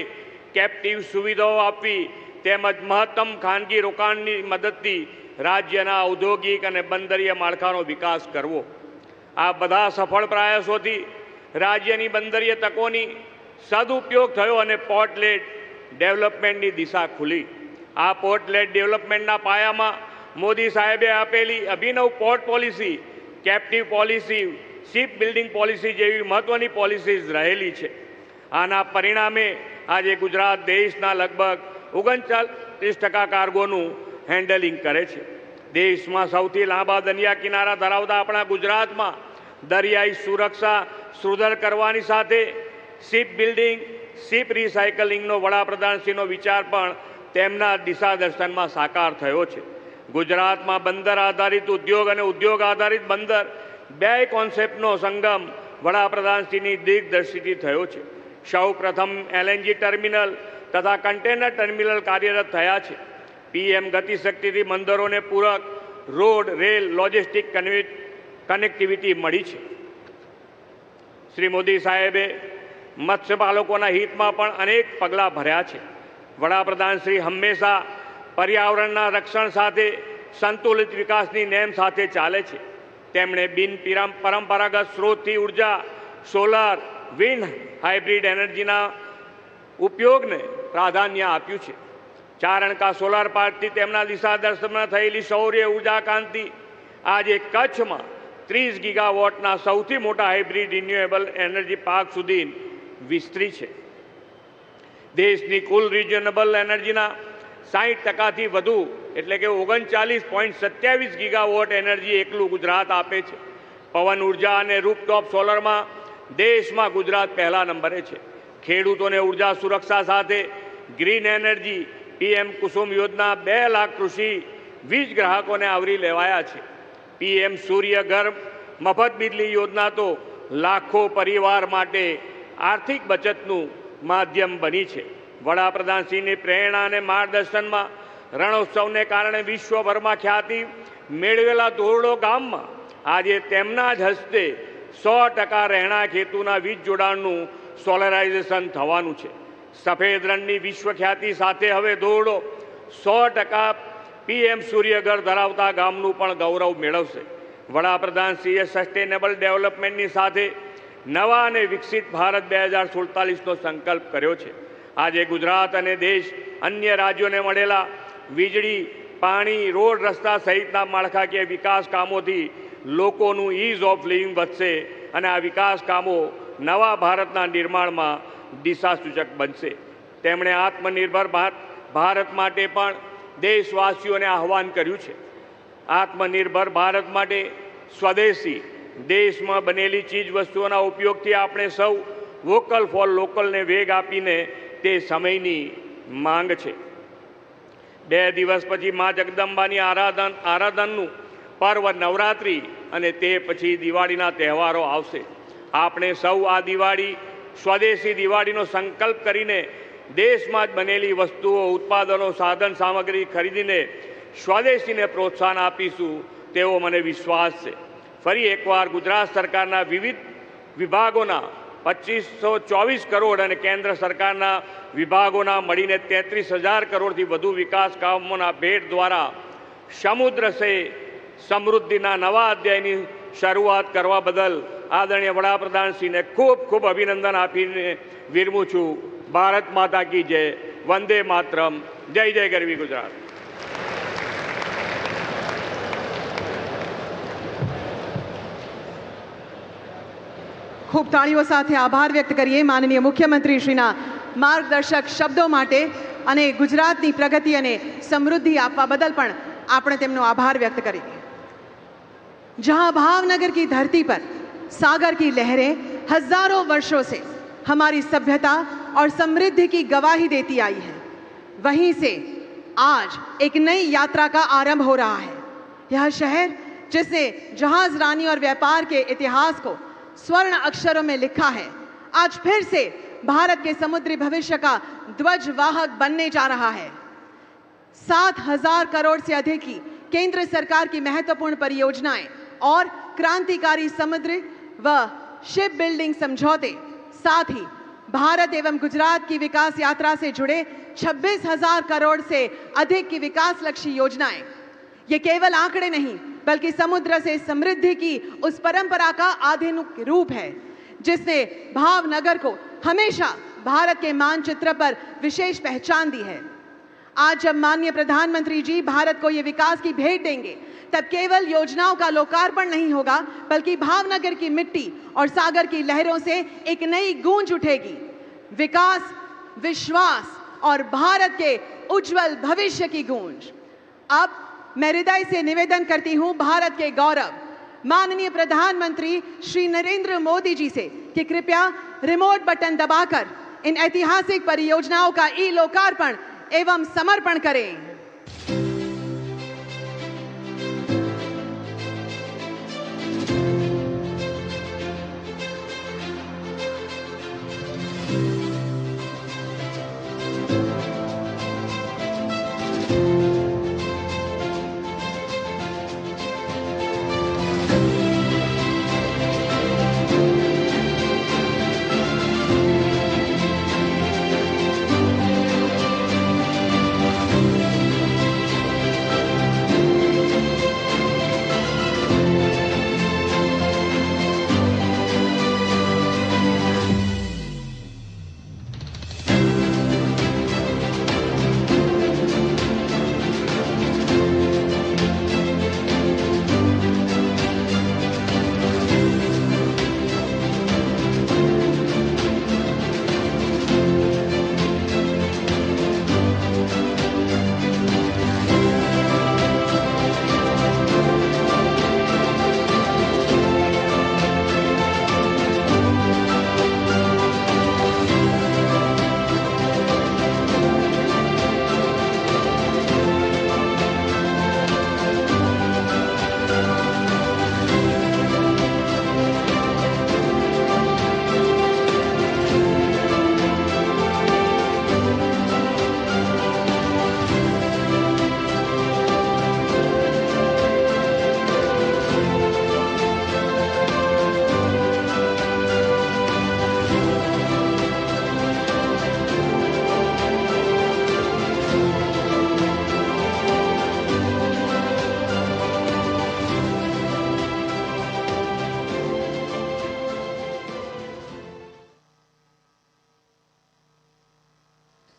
કેપ્ટિવ સુવિધાઓ આપવી તેમજ મહત્તમ ખાનગી રોકાણની મદદથી રાજ્યના ઔદ્યોગિક અને બંદરીય માળખાનો વિકાસ કરવો। આ બધા સફળ પ્રયાસોથી રાજ્યની બંદરીય તકોની સદુપયોગ થયો અને પોર્ટ લેડ ડેવલપમેન્ટની દિશા ખુલી। આ પોર્ટ લેડ ડેવલપમેન્ટના પાયામાં મોદી સાહેબે આપેલી અભિનવ port policy, captive policy, ship building policy જેવી મહત્વની પોલિસીઝ રહેલી છે। આના પરિણામે આજે ગુજરાત દેશના લગભગ 39% કાર્ગોનું હેન્ડલિંગ કરે છે। દેશમાં સૌથી લાંબા દરિયા કિનારા ધરાવતા આપણા ગુજરાતમાં દરિયાઈ સુરક્ષા સુદૃઢ કરવાની સાથે શિપ બિલ્ડિંગ, શિપ રિસાયકલિંગનો વડાપ્રધાનશ્રીનો વિચાર પણ તેમના દિશાદર્શનમાં સાકાર થયો છે। ગુજરાતમાં બંદર આધારિત ઉદ્યોગ અને ઉદ્યોગ આધારિત બંદર બે કોન્સેપ્ટનો સંગમ વડાપ્રધાનશ્રીની દિગ્દર્શિથી થયો છે। સૌ પ્રથમ LNG ટર્મિનલ તથા કન્ટેનર ટર્મિનલ કાર્યરત થયા છે। પીએમ ગતિશક્તિથી બંદરોને પૂરક રોડ, રેલ, લોજિસ્ટિક કનેક્ટિવિટી મળી છે. શ્રી મોદી સાહેબે મત્સ્યપાલકોના હિતમાં પણ અનેક પગલાં ભર્યા છે. વડાપ્રધાન શ્રી હંમેશા પર્યાવરણના રક્ષણ સાથે સંતુલિત વિકાસની નેમ સાથે ચાલે છે. તેમણે પરંપરાગત સ્ત્રોતથી ઉર્જા, સોલાર, વિન્ડ, હાઇબ્રિડ એનર્જીના ઉપયોગને પ્રાધાન્ય આપ્યું છે. ચારણકા સોલાર પાર્કથી તેમના દિશાદર્શનમાં થયેલી સૌર્ય ઉર્જા ક્રાંતિ આજે કચ્છમાં 30 ગીગાવોટના સૌથી મોટા હાઇબ્રિડ રિન્યુએબલ એનર્જી પાર્ક સુધી વિસ્તરી છે. દેશની કુલ રિન્યુએબલ એનર્જીના 60%થી વધુ એટલે કે 39.27 ગીગાવોટ એનર્જી એકલું ગુજરાત આપે છે. પવન ઉર્જા અને રૂફટોપ સોલરમાં દેશમાં ગુજરાત પહેલા નંબરે છે. ખેડૂતોને ઉર્જા સુરક્ષા સાથે ગ્રીન એનર્જી પીએમ કુસુમ યોજના 2 લાખ કૃષિ વીજ ગ્રાહકોને આવરી લેવાયા છે. પીએમ સૂર્ય ઘર મફત બિજલી યોજના તો લાખો પરિવાર માટે આર્થિક બચતનું માધ્યમ બની છે. વડાપ્રધાનશ્રીની પ્રેરણા અને માર્ગદર્શનમાં રણોત્સવને કારણે વિશ્વભરમાં ખ્યાતિ મેળવેલા ધોરડો ગામમાં આજે તેમના જ હસ્તે 100% રહેણાંક હેતુના વીજ જોડાણનું સોલરાઇઝેશન થવાનું છે. સફેદ રણની વિશ્વખ્યાતિ સાથે હવે ધોરડો 100% પીએમ સૂર્યઘર ધરાવતા ગામનું પણ ગૌરવ મેળવશે. વડાપ્રધાનશ્રીએ સસ્ટેનેબલ ડેવલપમેન્ટની સાથે નવા અને વિકસિત ભારત 2047નો સંકલ્પ કર્યો છે. આજે ગુજરાત અને દેશ અન્ય રાજ્યોને મળેલા વીજળી, પાણી, રોડ, રસ્તા સહિતના માળખાકીય વિકાસ કામોથી લોકોનું ઇઝ ઓફ લિવિંગ વધશે અને આ વિકાસ કામો નવા ભારતના નિર્માણમાં દિશાસૂચક બનશે. તેમણે આત્મનિર્ભર ભારત માટે પણ દેશવાસીઓને આહ્વાન કર્યું છે. આત્મનિર્ભર ભારત માટે સ્વદેશી દેશમાં બનેલી ચીજ વસ્તુઓના ઉપયોગથી આપણે સૌ વોકલ ફોર લોકલને વેગ આપીને તે સમયની માંગ છે. 2 દિવસ પછી મા જગદંબાની આરાધનનું પર્વ નવરાત્રિ અને તે પછી દિવાળીના તહેવારો આવશે. આપણે સૌ આ દિવાળી સ્વદેશી દિવાળીનો સંકલ્પ કરીને દેશમાં જ બનેલી વસ્તુઓ, ઉત્પાદનો, સાધન સામગ્રી ખરીદીને સ્વદેશીને પ્રોત્સાહન આપીશું તેવો મને વિશ્વાસ છે. ફરી એકવાર ગુજરાત સરકારના વિવિધ વિભાગોના 2524 કરોડ અને કેન્દ્ર સરકારના વિભાગોના મળીને 33,000 કરોડથી વધુ વિકાસ કામોના ભેટ દ્વારા સમુદ્ર સે સમૃદ્ધિના નવા અધ્યાયની શરૂઆત કરવા બદલ આદરણીય વડાપ્રધાનશ્રીને ખૂબ ખૂબ અભિનંદન આપીને વિરમું છું. ભારત માતા કી જય. વંદે માતરમ. જય જય ગરવી ગુજરાત. ખૂબ તાળીઓ સાથે આભાર વ્યક્ત કરીએ માનનીય મુખ્યમંત્રીશ્રીના માર્ગદર્શક શબ્દો માટે અને ગુજરાતની પ્રગતિ અને સમૃદ્ધિ આપવા બદલ પણ આપણે તેમનો આભાર व्यक्त કરીએ. जहां भावनगर की धरती पर सागर की लहरें हजारों वर्षों से हमारी सभ्यता और समृद्धि की गवाही देती आई है, वहीं से आज एक नई यात्रा का आरंभ हो रहा है. यह शहर जिसने जहाज रानी और व्यापार के इतिहास को स्वर्ण अक्षरों में लिखा है, आज फिर से भारत के समुद्री भविष्य का ध्वजवाहक बनने जा रहा है. 7,000 करोड़ से अधिक की केंद्र सरकार की महत्वपूर्ण परियोजनाएं और क्रांतिकारी समुद्र व शिप बिल्डिंग समझौते, साथ ही भारत एवं गुजरात की विकास यात्रा से जुड़े 26,000 करोड़ से अधिक की विकास लक्ष्य योजनाएं, ये केवल आंकड़े नहीं बल्कि समुद्र से समृद्धि की उस परंपरा का आधुनिक रूप है जिसने भावनगर को हमेशा भारत के मानचित्र पर विशेष पहचान दी है. आज जब माननीय प्रधानमंत्री जी भारत को ये विकास की भेंट देंगे, तब केवल योजनाओं का लोकार्पण नहीं होगा बल्कि भावनगर की मिट्टी और सागर की लहरों से एक नई गूंज उठेगी. विकास, विश्वास और भारत के उज्जवल भविष्य की गूंज. अब मैं हृदय से निवेदन करती हूं भारत के गौरव माननीय प्रधानमंत्री श्री नरेंद्र मोदी जी से कि कृपया रिमोट बटन दबाकर इन ऐतिहासिक परियोजनाओं का ई लोकार्पण एवं समर्पण करें.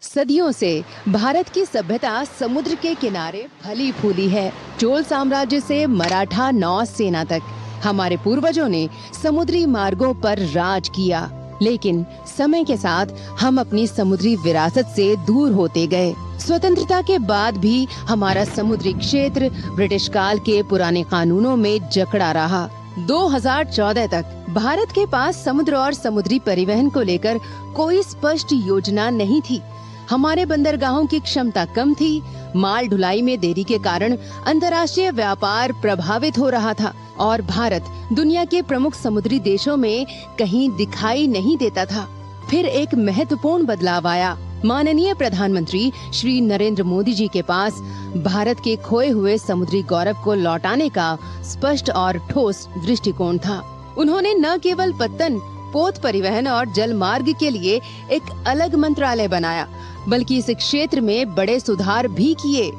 सदियों से भारत की सभ्यता समुद्र के किनारे फली फूली है। चोल साम्राज्य से मराठा नौसेना तक हमारे पूर्वजों ने समुद्री मार्गों पर राज किया, लेकिन समय के साथ हम अपनी समुद्री विरासत से दूर होते गए। स्वतंत्रता के बाद भी हमारा समुद्री क्षेत्र ब्रिटिश काल के पुराने कानूनों में जकड़ा रहा। 2014 तक भारत के पास समुद्र और समुद्री परिवहन को लेकर कोई स्पष्ट योजना नहीं थी। हमारे बंदरगाहों की क्षमता कम थी। माल ढुलाई में देरी के कारण अंतर्राष्ट्रीय व्यापार प्रभावित हो रहा था और भारत दुनिया के प्रमुख समुद्री देशों में कहीं दिखाई नहीं देता था। फिर एक महत्वपूर्ण बदलाव आया। माननीय प्रधानमंत्री श्री नरेंद्र मोदी जी के पास भारत के खोए हुए समुद्री गौरव को लौटाने का स्पष्ट और ठोस दृष्टिकोण था। उन्होंने न केवल पत्तन, पोत परिवहन और जल मार्ग के लिए एक अलग मंत्रालय बनाया, बल्कि इस क्षेत्र में बड़े सुधार भी किए।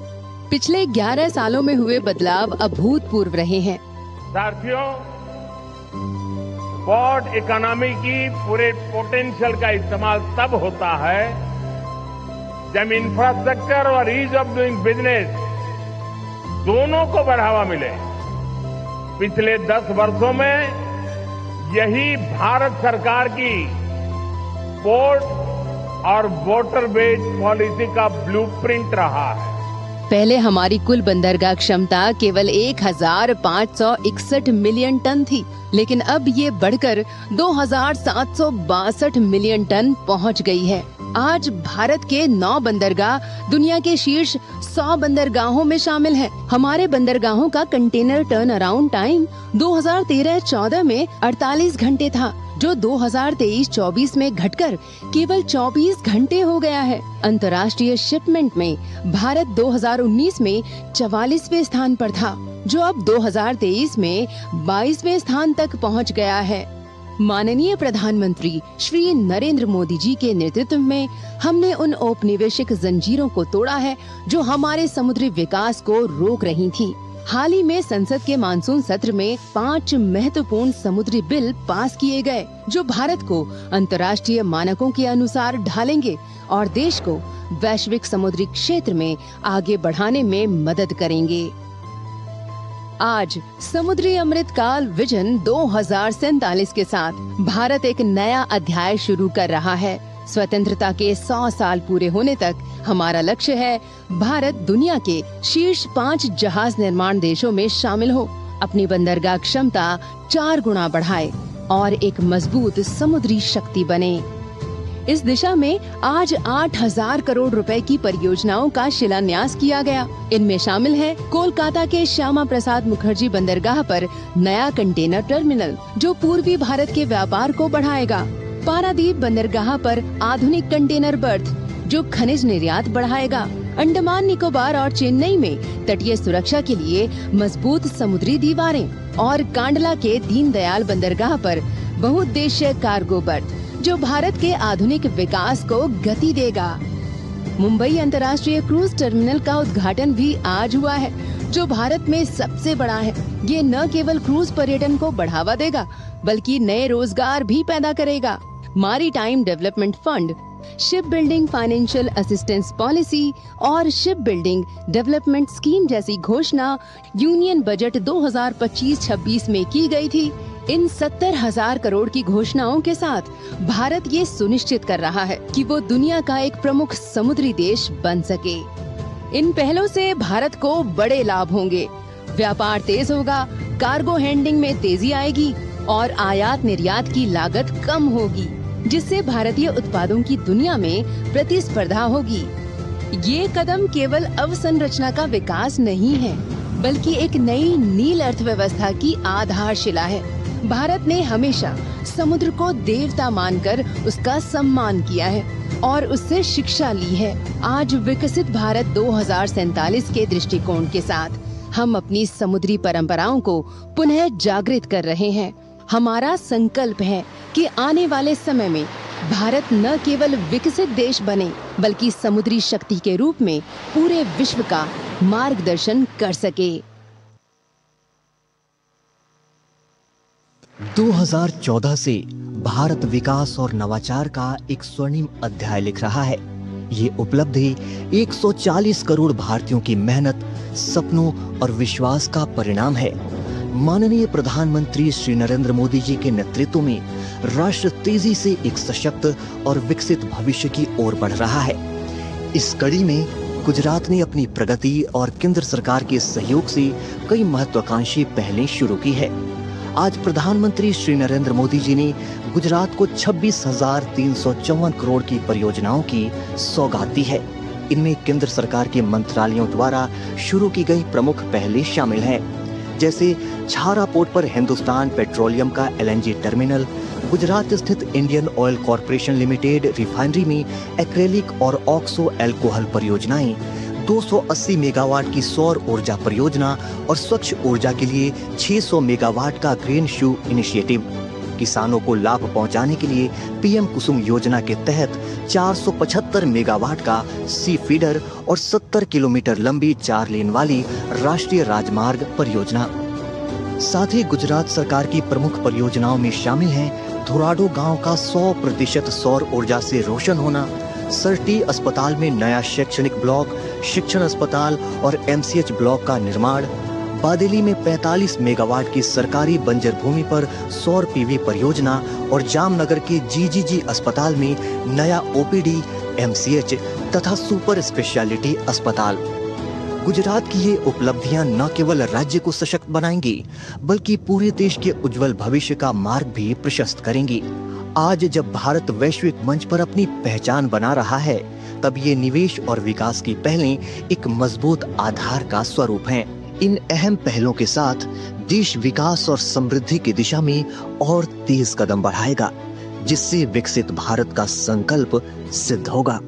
पिछले 11 सालों में हुए बदलाव अभूतपूर्व रहे हैं। साथियों, पोर्ट इकोनॉमी की पूरे पोटेंशियल का इस्तेमाल तब होता है जब इंफ्रास्ट्रक्चर और ईज ऑफ डूइंग बिजनेस दोनों को बढ़ावा मिले। पिछले 10 वर्षों में यही भारत सरकार की पोर्ट और वाटर बेस्ड पॉलिसी का ब्लूप्रिंट रहा है। पहले हमारी कुल बंदरगाह क्षमता केवल 1561 मिलियन टन थी, लेकिन अब ये बढ़कर 2762 मिलियन टन पहुंच गई है। आज भारत के 9 बंदरगाह दुनिया के शीर्ष 100 बंदरगाहों में शामिल हैं। हमारे बंदरगाहों का कंटेनर टर्न अराउंड टाइम 2013-14 में 48 घंटे था, जो 2023-24 में घटकर केवल 24 घंटे हो गया है। अंतर्राष्ट्रीय शिपमेंट में भारत 2019 में 44वें स्थान पर था, जो अब 2023 में 22वें स्थान तक पहुंच गया है। माननीय प्रधानमंत्री श्री नरेंद्र मोदी जी के नेतृत्व में हमने उन औपनिवेशिक जंजीरों को तोड़ा है जो हमारे समुद्री विकास को रोक रही थी। हाल ही में संसद के मानसून सत्र में 5 महत्वपूर्ण समुद्री बिल पास किए गए, जो भारत को अंतर्राष्ट्रीय मानकों के अनुसार ढालेंगे और देश को वैश्विक समुद्री क्षेत्र में आगे बढ़ाने में मदद करेंगे। आज समुद्री अमृत काल विजन 2047 के साथ भारत एक नया अध्याय शुरू कर रहा है। स्वतंत्रता के 100 साल पूरे होने तक हमारा लक्ष्य है भारत दुनिया के शीर्ष 5 जहाज निर्माण देशों में शामिल हो, अपनी बंदरगाह क्षमता 4 गुना बढ़ाए और एक मजबूत समुद्री शक्ति बने। इस दिशा में आज 8000 करोड़ रुपए की परियोजनाओं का शिलान्यास किया गया। इनमें शामिल है कोलकाता के श्यामा प्रसाद मुखर्जी बंदरगाह पर नया कंटेनर टर्मिनल, जो पूर्वी भारत के व्यापार को बढ़ाएगा। पारादीप बंदरगाह पर आधुनिक कंटेनर बर्थ, जो खनिज निर्यात बढ़ाएगा। अंडमान निकोबार और चेन्नई में तटीय सुरक्षा के लिए मजबूत समुद्री दीवारें और कांडला के दीनदयाल बंदरगाह पर बहुउद्देश्यीय कार्गो बर्थ, जो भारत के आधुनिक विकास को गति देगा। मुंबई अंतर्राष्ट्रीय क्रूज टर्मिनल का उद्घाटन भी आज हुआ है, जो भारत में सबसे बड़ा है। ये न केवल क्रूज पर्यटन को बढ़ावा देगा, बल्कि नए रोजगार भी पैदा करेगा। Maritime development fund, ship building financial assistance policy और शिप बिल्डिंग डेवलपमेंट स्कीम जैसी घोषणा यूनियन बजट 2025-26 में की गई थी। इन 70,000 करोड़ की घोषणाओं के साथ भारत ये सुनिश्चित कर रहा है कि वो दुनिया का एक प्रमुख समुद्री देश बन सके। इन पहलों से भारत को बड़े लाभ होंगे। व्यापार तेज होगा, कार्गो हैंडलिंग में तेजी आएगी और आयात निर्यात की लागत कम होगी, जिससे भारतीय उत्पादों की दुनिया में प्रतिस्पर्धा होगी। ये कदम केवल अवसंरचना का विकास नहीं है, बल्कि एक नई नील अर्थव्यवस्था की आधारशिला है। भारत ने हमेशा समुद्र को देवता मानकर उसका सम्मान किया है और उससे शिक्षा ली है। आज विकसित भारत 2047 के दृष्टिकोण के साथ हम अपनी समुद्री परंपराओं को पुनः जागृत कर रहे हैं। हमारा संकल्प है कि आने वाले समय में भारत न केवल विकसित देश बने, बल्कि समुद्री शक्ति के रूप में पूरे विश्व का मार्गदर्शन कर सके। 2014 से भारत विकास और नवाचार का एक स्वर्णिम अध्याय लिख रहा है। ये उपलब्धि 140 करोड़ भारतीयों की मेहनत, सपनों और विश्वास का परिणाम है। माननीय प्रधानमंत्री श्री नरेंद्र मोदी जी के नेतृत्व में राष्ट्र तेजी से एक सशक्त और विकसित भविष्य की ओर बढ़ रहा है। इस कड़ी में गुजरात ने अपनी प्रगति और केंद्र सरकार के सहयोग से कई महत्वाकांक्षी पहलें शुरू की है। आज प्रधानमंत्री श्री नरेंद्र मोदी जी ने गुजरात को 26,354 करोड़ की परियोजनाओं की सौगात दी है। इनमें केंद्र सरकार के मंत्रालयों द्वारा शुरू की गई प्रमुख पहलें शामिल हैं, जैसे छारा पोर्ट पर हिंदुस्तान पेट्रोलियम का LNG टर्मिनल, गुजरात स्थित Indian oil corporation limited refinery में एक्रेलिक और ऑक्सो एल्कोहल परियोजनाएं, 280 मेगावाट की सौर ऊर्जा परियोजना और स्वच्छ ऊर्जा के लिए 600 मेगावाट का ग्रीन शू इनिशिएटिव। किसानों को लाभ पहुंचाने के लिए PM कुसुम योजना के तहत 475 मेगावाट का सी फीडर और 70 किलोमीटर लंबी 4 लेन वाली राष्ट्रीय राजमार्ग परियोजना। साथ ही गुजरात सरकार की प्रमुख परियोजनाओं में शामिल हैं धोराडो गांव का 100% सौर ऊर्जा से रोशन होना, सरटी अस्पताल में नया शैक्षणिक ब्लॉक, शिक्षण अस्पताल और MCH ब्लॉक का निर्माण, बादेली में 45 मेगावाट की सरकारी बंजर भूमि पर सौर PV परियोजना और जामनगर के GGG अस्पताल में नया OPD, MCH तथा सुपर स्पेशलिटी अस्पताल। गुजरात की ये उपलब्धियां न केवल राज्य को सशक्त बनाएंगी, बल्कि पूरे देश के उज्जवल भविष्य का मार्ग भी प्रशस्त करेंगी। आज जब भारत वैश्विक मंच पर अपनी पहचान बना रहा है, तब ये निवेश और विकास की पहलें एक मजबूत आधार का स्वरूप हैं। इन अहम पहलों के साथ देश विकास और समृद्धि की दिशा में और तेज कदम बढ़ाएगा, जिससे विकसित भारत का संकल्प सिद्ध होगा।